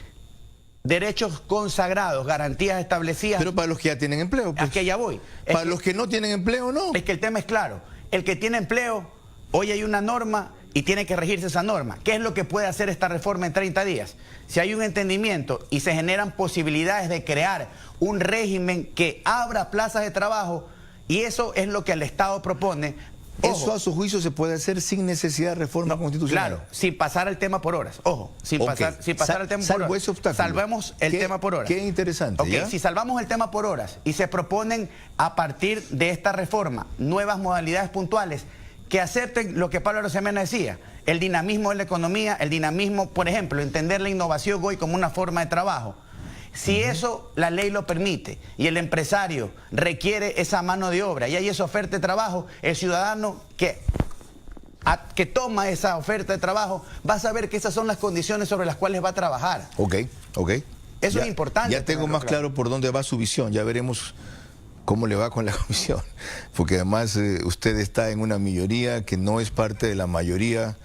derechos consagrados, garantías establecidas... Pero para los que ya tienen empleo, pues. ¿A qué ya voy? Para los que no tienen empleo, no. Es que el tema es claro. El que tiene empleo, hoy hay una norma y tiene que regirse esa norma. ¿Qué es lo que puede hacer esta reforma en 30 días? Si hay un entendimiento y se generan posibilidades de crear un régimen que abra plazas de trabajo, y eso es lo que el Estado propone... Eso a su juicio se puede hacer sin necesidad de reforma constitucional. Claro, sin pasar el tema por horas. Ojo, sin pasar el tema por horas. Ese obstáculo. Salvemos el tema por horas. Qué interesante. Ok, si salvamos el tema por horas y se proponen a partir de esta reforma nuevas modalidades puntuales que acepten lo que Pablo Arosemena decía, el dinamismo de la economía, el dinamismo, por ejemplo, entender la innovación hoy como una forma de trabajo. Si eso la ley lo permite y el empresario requiere esa mano de obra y hay esa oferta de trabajo, el ciudadano que toma esa oferta de trabajo va a saber que esas son las condiciones sobre las cuales va a trabajar. Ok. Eso es importante. Ya tengo más claro por dónde va su visión, ya veremos cómo le va con la comisión, porque además usted está en una minoría que no es parte de la mayoría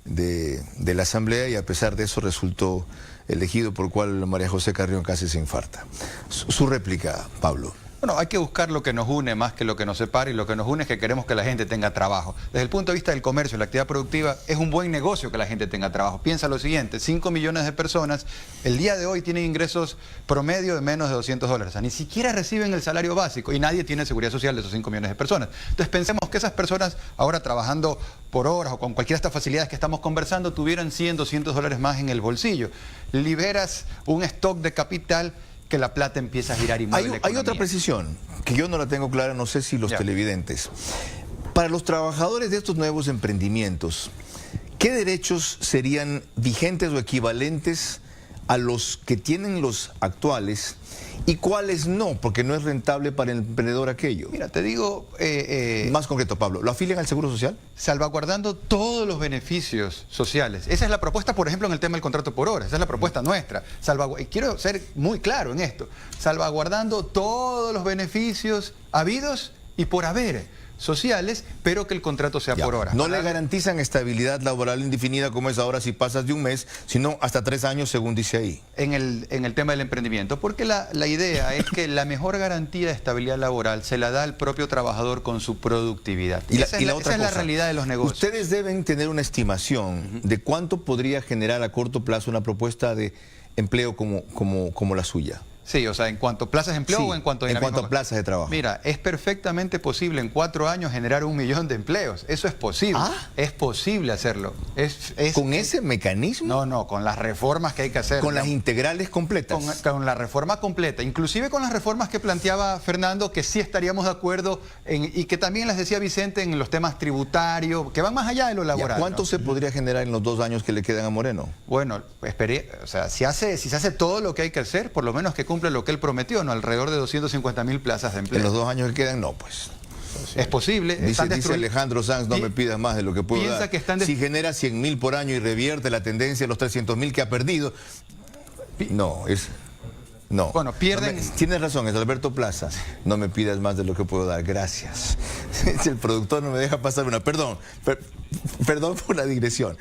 de la Asamblea y a pesar de eso resultó elegido, por cual María José Carrión casi se infarta. Su réplica, Pablo. Bueno, hay que buscar lo que nos une más que lo que nos separa, y lo que nos une es que queremos que la gente tenga trabajo. Desde el punto de vista del comercio, la actividad productiva, es un buen negocio que la gente tenga trabajo. Piensa lo siguiente, 5 millones de personas el día de hoy tienen ingresos promedio de menos de $200. O sea, ni siquiera reciben el salario básico y nadie tiene seguridad social de esos 5 millones de personas. Entonces pensemos que esas personas ahora trabajando por horas o con cualquiera de estas facilidades que estamos conversando tuvieran $100, $200 más en el bolsillo. Liberas un stock de capital que la plata empieza a girar y mueve la economía. Hay otra precisión que yo no la tengo clara, no sé si los televidentes. Para los trabajadores de estos nuevos emprendimientos, ¿qué derechos serían vigentes o equivalentes a los que tienen los actuales y cuáles no, porque no es rentable para el emprendedor aquello? Mira, te digo... Más concreto, Pablo, ¿lo afilian al Seguro Social? Salvaguardando todos los beneficios sociales. Esa es la propuesta, por ejemplo, en el tema del contrato por hora. Esa es la propuesta nuestra. Y quiero ser muy claro en esto. Salvaguardando todos los beneficios habidos y por haber sociales, pero que el contrato sea por hora. No le garantizan estabilidad laboral indefinida como es ahora si pasas de un mes, sino hasta 3 años, según dice ahí. En el tema del emprendimiento, porque la idea es que la mejor garantía de estabilidad laboral se la da al propio trabajador con su productividad. Esa es la realidad de los negocios. Ustedes deben tener una estimación de cuánto podría generar a corto plazo una propuesta de empleo como la suya. Sí, o sea, en cuanto a plazas de empleo o en cuanto a plazas de trabajo. Mira, es perfectamente posible en 4 años generar 1 millón de empleos. Eso es posible. Es posible hacerlo. ¿Con ese mecanismo? No, con las reformas que hay que hacer. ¿Con las integrales completas? Con la reforma completa. Inclusive con las reformas que planteaba Fernando, que sí estaríamos de acuerdo y que también las decía Vicente en los temas tributarios, que van más allá de lo laboral. ¿Cuánto se podría generar en los 2 años que le quedan a Moreno? Bueno, o sea, si se hace todo lo que hay que hacer, por lo menos que cumple lo que él prometió, ¿no? Alrededor de 250.000 plazas de empleo. En los 2 años que quedan, no, pues. Es posible. Dice Alejandro Sanz, no me pidas más de lo que puedo dar. Si genera 100.000 por año y revierte la tendencia de los 300.000 que ha perdido. No, no. Bueno, pierden... Tienes razón, es Alberto Plaza. No me pidas más de lo que puedo dar, gracias. El productor no me deja pasar una. Perdón por la digresión.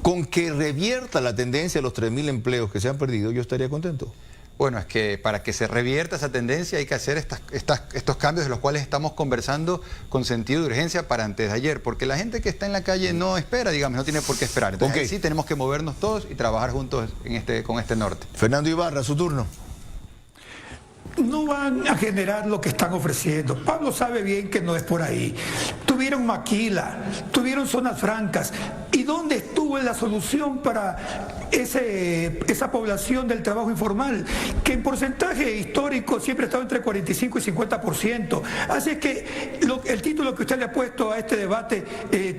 Con que revierta la tendencia de los 3.000 empleos que se han perdido, yo estaría contento. Bueno, es que para que se revierta esa tendencia hay que hacer estos cambios de los cuales estamos conversando con sentido de urgencia para antes de ayer, porque la gente que está en la calle no espera, digamos, no tiene por qué esperar. Entonces sí tenemos que movernos todos y trabajar juntos con este norte. Fernando Ibarra, su turno. No van a generar lo que están ofreciendo. Pablo sabe bien que no es por ahí. Tuvieron maquila, tuvieron zonas francas. ¿Y dónde estuvo la solución para esa población del trabajo informal? Que en porcentaje histórico siempre ha estado entre 45 y 50%. Así es que el título que usted le ha puesto a este debate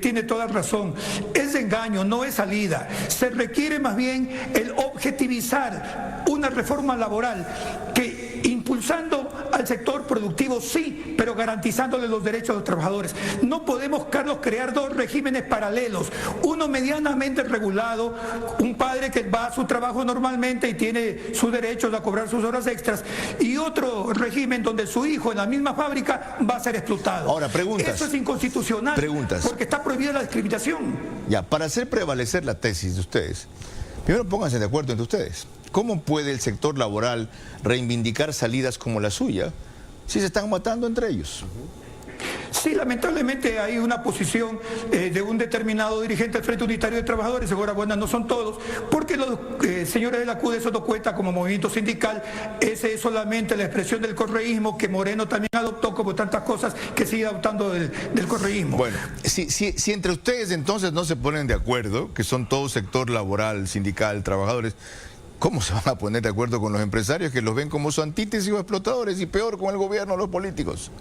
tiene toda razón. Es de engaño, no es salida. Se requiere más bien el objetivizar una reforma laboral que impulsando al sector productivo, sí, pero garantizándole los derechos a los trabajadores. No podemos, Carlos, crear 2 regímenes paralelos. Uno medianamente regulado, un padre que va a su trabajo normalmente y tiene sus derechos a cobrar sus horas extras, y otro régimen donde su hijo en la misma fábrica va a ser explotado. Ahora, preguntas. Eso es inconstitucional. Preguntas. Porque está prohibida la discriminación. Ya, para hacer prevalecer la tesis de ustedes, primero pónganse de acuerdo entre ustedes. ¿Cómo puede el sector laboral reivindicar salidas como la suya si se están matando entre ellos? Sí, lamentablemente hay una posición de un determinado dirigente del Frente Unitario de Trabajadores, enhorabuena, no son todos, porque los señores de la CUD eso no cuenta como movimiento sindical, ese es solamente la expresión del correísmo que Moreno también adoptó, como tantas cosas que sigue adoptando del correísmo. Bueno, si entre ustedes entonces no se ponen de acuerdo, que son todo sector laboral, sindical, trabajadores, ¿cómo se van a poner de acuerdo con los empresarios que los ven como su antítesis o explotadores, y peor con el gobierno o los políticos?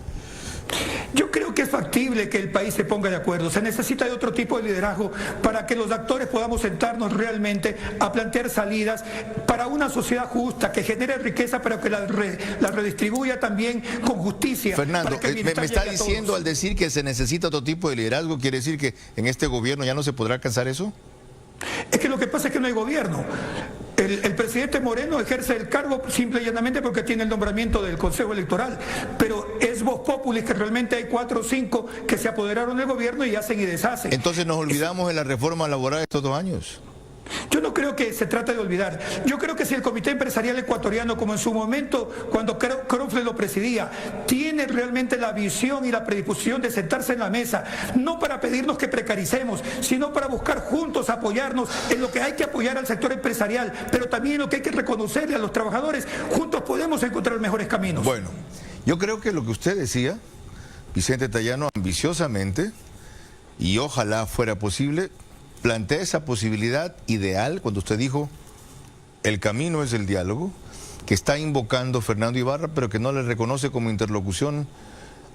Yo creo que es factible que el país se ponga de acuerdo. Se necesita de otro tipo de liderazgo para que los actores podamos sentarnos realmente a plantear salidas para una sociedad justa, que genere riqueza, pero que la redistribuya también con justicia. Fernando, me está diciendo al decir que se necesita otro tipo de liderazgo, ¿quiere decir que en este gobierno ya no se podrá alcanzar eso? Es que lo que pasa es que no hay gobierno. El presidente Moreno ejerce el cargo simple y llanamente porque tiene el nombramiento del Consejo Electoral, pero es vox populi que realmente hay 4 o 5 que se apoderaron del gobierno y hacen y deshacen. Entonces nos olvidamos de la reforma laboral de estos 2 años. Yo no creo que se trate de olvidar. Yo creo que si el Comité Empresarial Ecuatoriano, como en su momento, cuando Crofle lo presidía, tiene realmente la visión y la predisposición de sentarse en la mesa, no para pedirnos que precaricemos, sino para buscar juntos apoyarnos en lo que hay que apoyar al sector empresarial, pero también en lo que hay que reconocerle a los trabajadores, juntos podemos encontrar mejores caminos. Bueno, yo creo que lo que usted decía, Vicente Tallano, ambiciosamente, y ojalá fuera posible, plantea esa posibilidad ideal cuando usted dijo el camino es el diálogo, que está invocando Fernando Ibarra, pero que no le reconoce como interlocución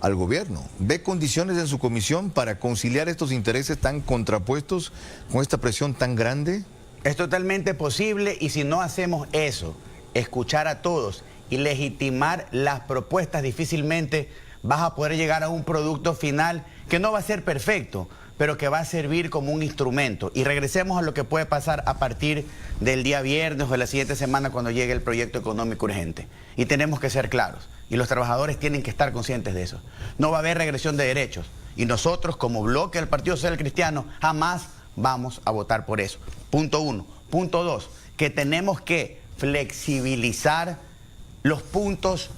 al gobierno. ¿Ve condiciones en su comisión para conciliar estos intereses tan contrapuestos con esta presión tan grande Es totalmente posible, y si no hacemos eso, escuchar a todos y legitimar las propuestas, difícilmente vas a poder llegar a un producto final que no va a ser perfecto, pero que va a servir como un instrumento. Y regresemos a lo que puede pasar a partir del día viernes o de la siguiente semana cuando llegue el proyecto económico urgente. Y tenemos que ser claros, y los trabajadores tienen que estar conscientes de eso. No va a haber regresión de derechos, y nosotros como bloque del Partido Social Cristiano jamás vamos a votar por eso. Punto 1. Punto 2, que tenemos que flexibilizar los puntos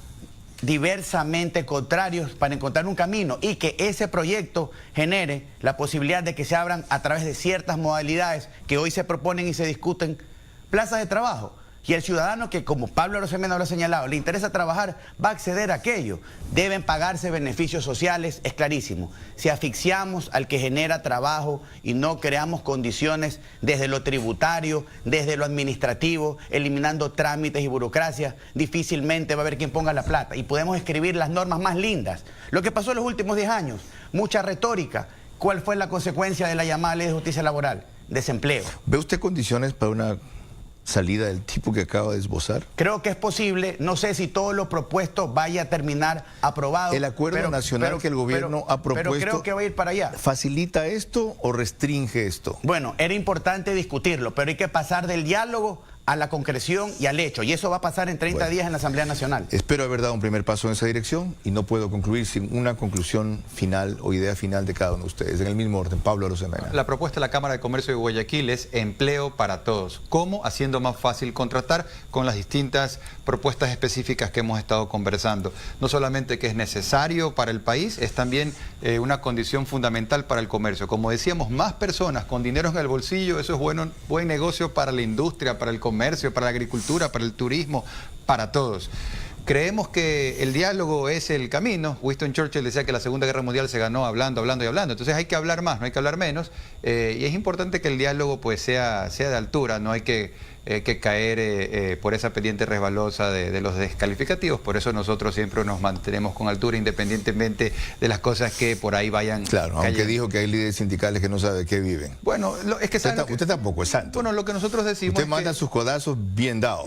diversamente contrarios para encontrar un camino, y que ese proyecto genere la posibilidad de que se abran a través de ciertas modalidades que hoy se proponen y se discuten plazas de trabajo. Y el ciudadano que, como Pablo Arosemena lo ha señalado, le interesa trabajar, va a acceder a aquello. Deben pagarse beneficios sociales, es clarísimo. Si asfixiamos al que genera trabajo y no creamos condiciones desde lo tributario, desde lo administrativo, eliminando trámites y burocracia, difícilmente va a haber quien ponga la plata. Y podemos escribir las normas más lindas. Lo que pasó en los últimos 10 años, mucha retórica. ¿Cuál fue la consecuencia de la llamada ley de justicia laboral? Desempleo. ¿Ve usted condiciones para una salida del tipo que acaba de esbozar? Creo que es posible. No sé si todo lo propuesto vaya a terminar aprobado. El acuerdo nacional que el gobierno ha propuesto, pero creo que va a ir para allá. ¿Facilita esto o restringe esto? Bueno, era importante discutirlo, pero hay que pasar del diálogo a la concreción y al hecho. Y eso va a pasar en 30 días en la Asamblea Nacional. Espero haber dado un primer paso en esa dirección, y no puedo concluir sin una conclusión final o idea final de cada uno de ustedes. En el mismo orden, Pablo Arosemena. La propuesta de la Cámara de Comercio de Guayaquil es empleo para todos. ¿Cómo? Haciendo más fácil contratar con las distintas propuestas específicas que hemos estado conversando. No solamente que es necesario para el país, es también una condición fundamental para el comercio. Como decíamos, más personas con dinero en el bolsillo, eso es buen negocio para la industria, para el comercio, para la agricultura, para el turismo, para todos. Creemos que el diálogo es el camino. Winston Churchill decía que la Segunda Guerra Mundial se ganó hablando, hablando y hablando. Entonces hay que hablar más, no hay que hablar menos. Y es importante que el diálogo pues sea de altura, no hay que caer por esa pendiente resbalosa de los descalificativos. Por eso nosotros siempre nos mantenemos con altura, independientemente de las cosas que por ahí vayan cayendo. Aunque dijo que hay líderes sindicales que no saben de qué viven. Bueno, es que usted tampoco es santo. Bueno, lo que nosotros decimos usted manda sus codazos bien dados.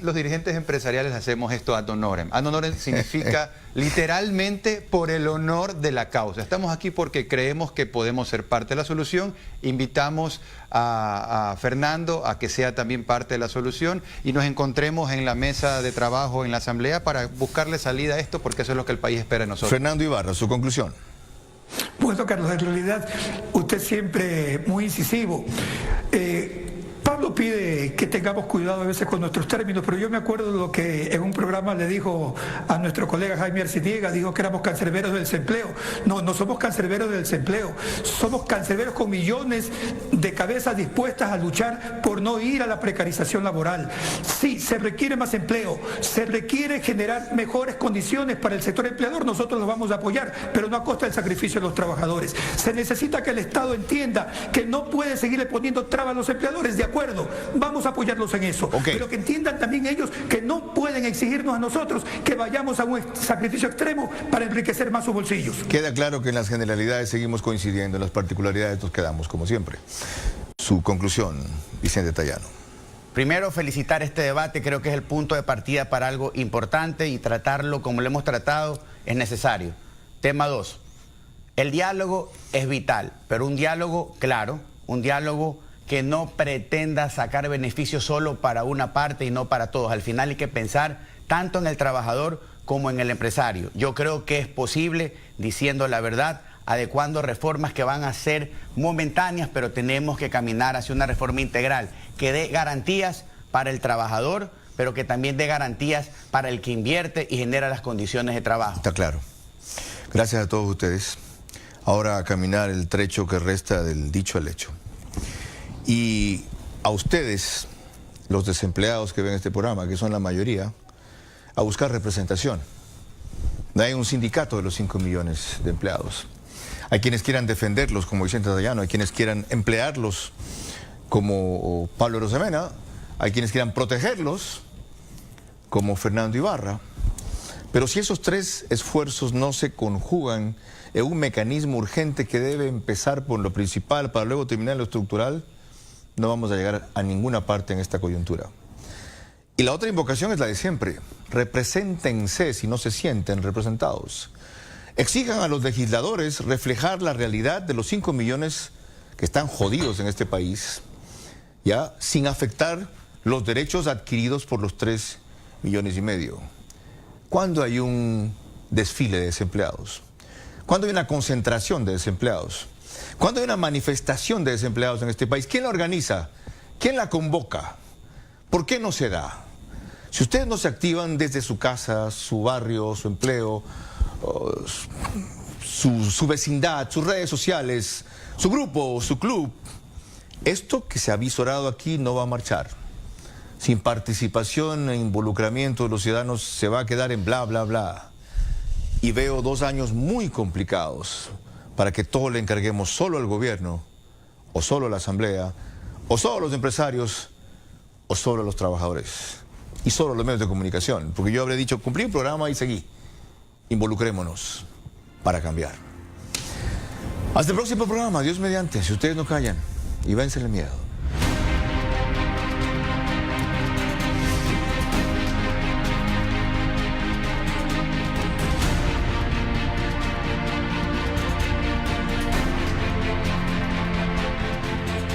Los dirigentes empresariales hacemos esto ad honorem. Ad honorem significa literalmente por el honor de la causa. Estamos aquí porque creemos que podemos ser parte de la solución. Invitamos a Fernando a que sea también parte de la solución y nos encontremos en la mesa de trabajo en la Asamblea para buscarle salida a esto, porque eso es lo que el país espera de nosotros. Fernando Ibarra, su conclusión. Bueno, Carlos, en realidad usted siempre muy incisivo. Pablo pide que tengamos cuidado a veces con nuestros términos, pero yo me acuerdo de lo que en un programa le dijo a nuestro colega Jaime Arciniega, dijo que éramos cancerberos del desempleo. No, no somos cancerberos del desempleo, somos cancerberos con millones de cabezas dispuestas a luchar por no ir a la precarización laboral. Sí, se requiere más empleo, se requiere generar mejores condiciones para el sector empleador, nosotros lo vamos a apoyar, pero no a costa del sacrificio de los trabajadores. Se necesita que el Estado entienda que no puede seguirle poniendo trabas a los empleadores, de acuerdo, vamos a apoyarlos en eso, pero que entiendan también ellos que no pueden exigirnos a nosotros que vayamos a un sacrificio extremo para enriquecer más sus bolsillos. Queda claro que en las generalidades seguimos coincidiendo, en las particularidades nos quedamos como siempre. Su conclusión, Vicente Tallano. Primero, felicitar este debate, creo que es el punto de partida para algo importante, y tratarlo como lo hemos tratado es necesario. Tema 2, el diálogo es vital, pero un diálogo claro, un diálogo que no pretenda sacar beneficios solo para una parte y no para todos. Al final hay que pensar tanto en el trabajador como en el empresario. Yo creo que es posible, diciendo la verdad, adecuando reformas que van a ser momentáneas, pero tenemos que caminar hacia una reforma integral que dé garantías para el trabajador, pero que también dé garantías para el que invierte y genera las condiciones de trabajo. Está claro. Gracias a todos ustedes. Ahora a caminar el trecho que resta del dicho al hecho. Y a ustedes, los desempleados que ven este programa, que son la mayoría, a buscar representación. Hay un sindicato de los 5 millones de empleados. Hay quienes quieran defenderlos, como Vicente Tallano, hay quienes quieran emplearlos, como Pablo Arosemena, hay quienes quieran protegerlos, como Fernando Ibarra. Pero si esos tres esfuerzos no se conjugan en un mecanismo urgente que debe empezar por lo principal para luego terminar en lo estructural, no vamos a llegar a ninguna parte en esta coyuntura. Y la otra invocación es la de siempre. Represéntense si no se sienten representados. Exijan a los legisladores reflejar la realidad de los 5 millones que están jodidos en este país, ya sin afectar los derechos adquiridos por los 3,5 millones. ¿Cuándo hay un desfile de desempleados? ¿Cuándo hay una concentración de desempleados? ¿Cuándo hay una manifestación de desempleados en este país? ¿Quién la organiza? ¿Quién la convoca? ¿Por qué no se da? Si ustedes no se activan desde su casa, su barrio, su empleo, su vecindad, sus redes sociales, su grupo, su club, esto que se ha visorado aquí no va a marchar. Sin participación e involucramiento de los ciudadanos se va a quedar en bla, bla, bla. Y veo 2 años muy complicados para que todo le encarguemos solo al gobierno, o solo a la asamblea, o solo a los empresarios, o solo a los trabajadores, y solo a los medios de comunicación. Porque yo habré dicho, cumplí un programa y seguí. Involucrémonos para cambiar. Hasta el próximo programa, Dios mediante, si ustedes no callan y vencen el miedo.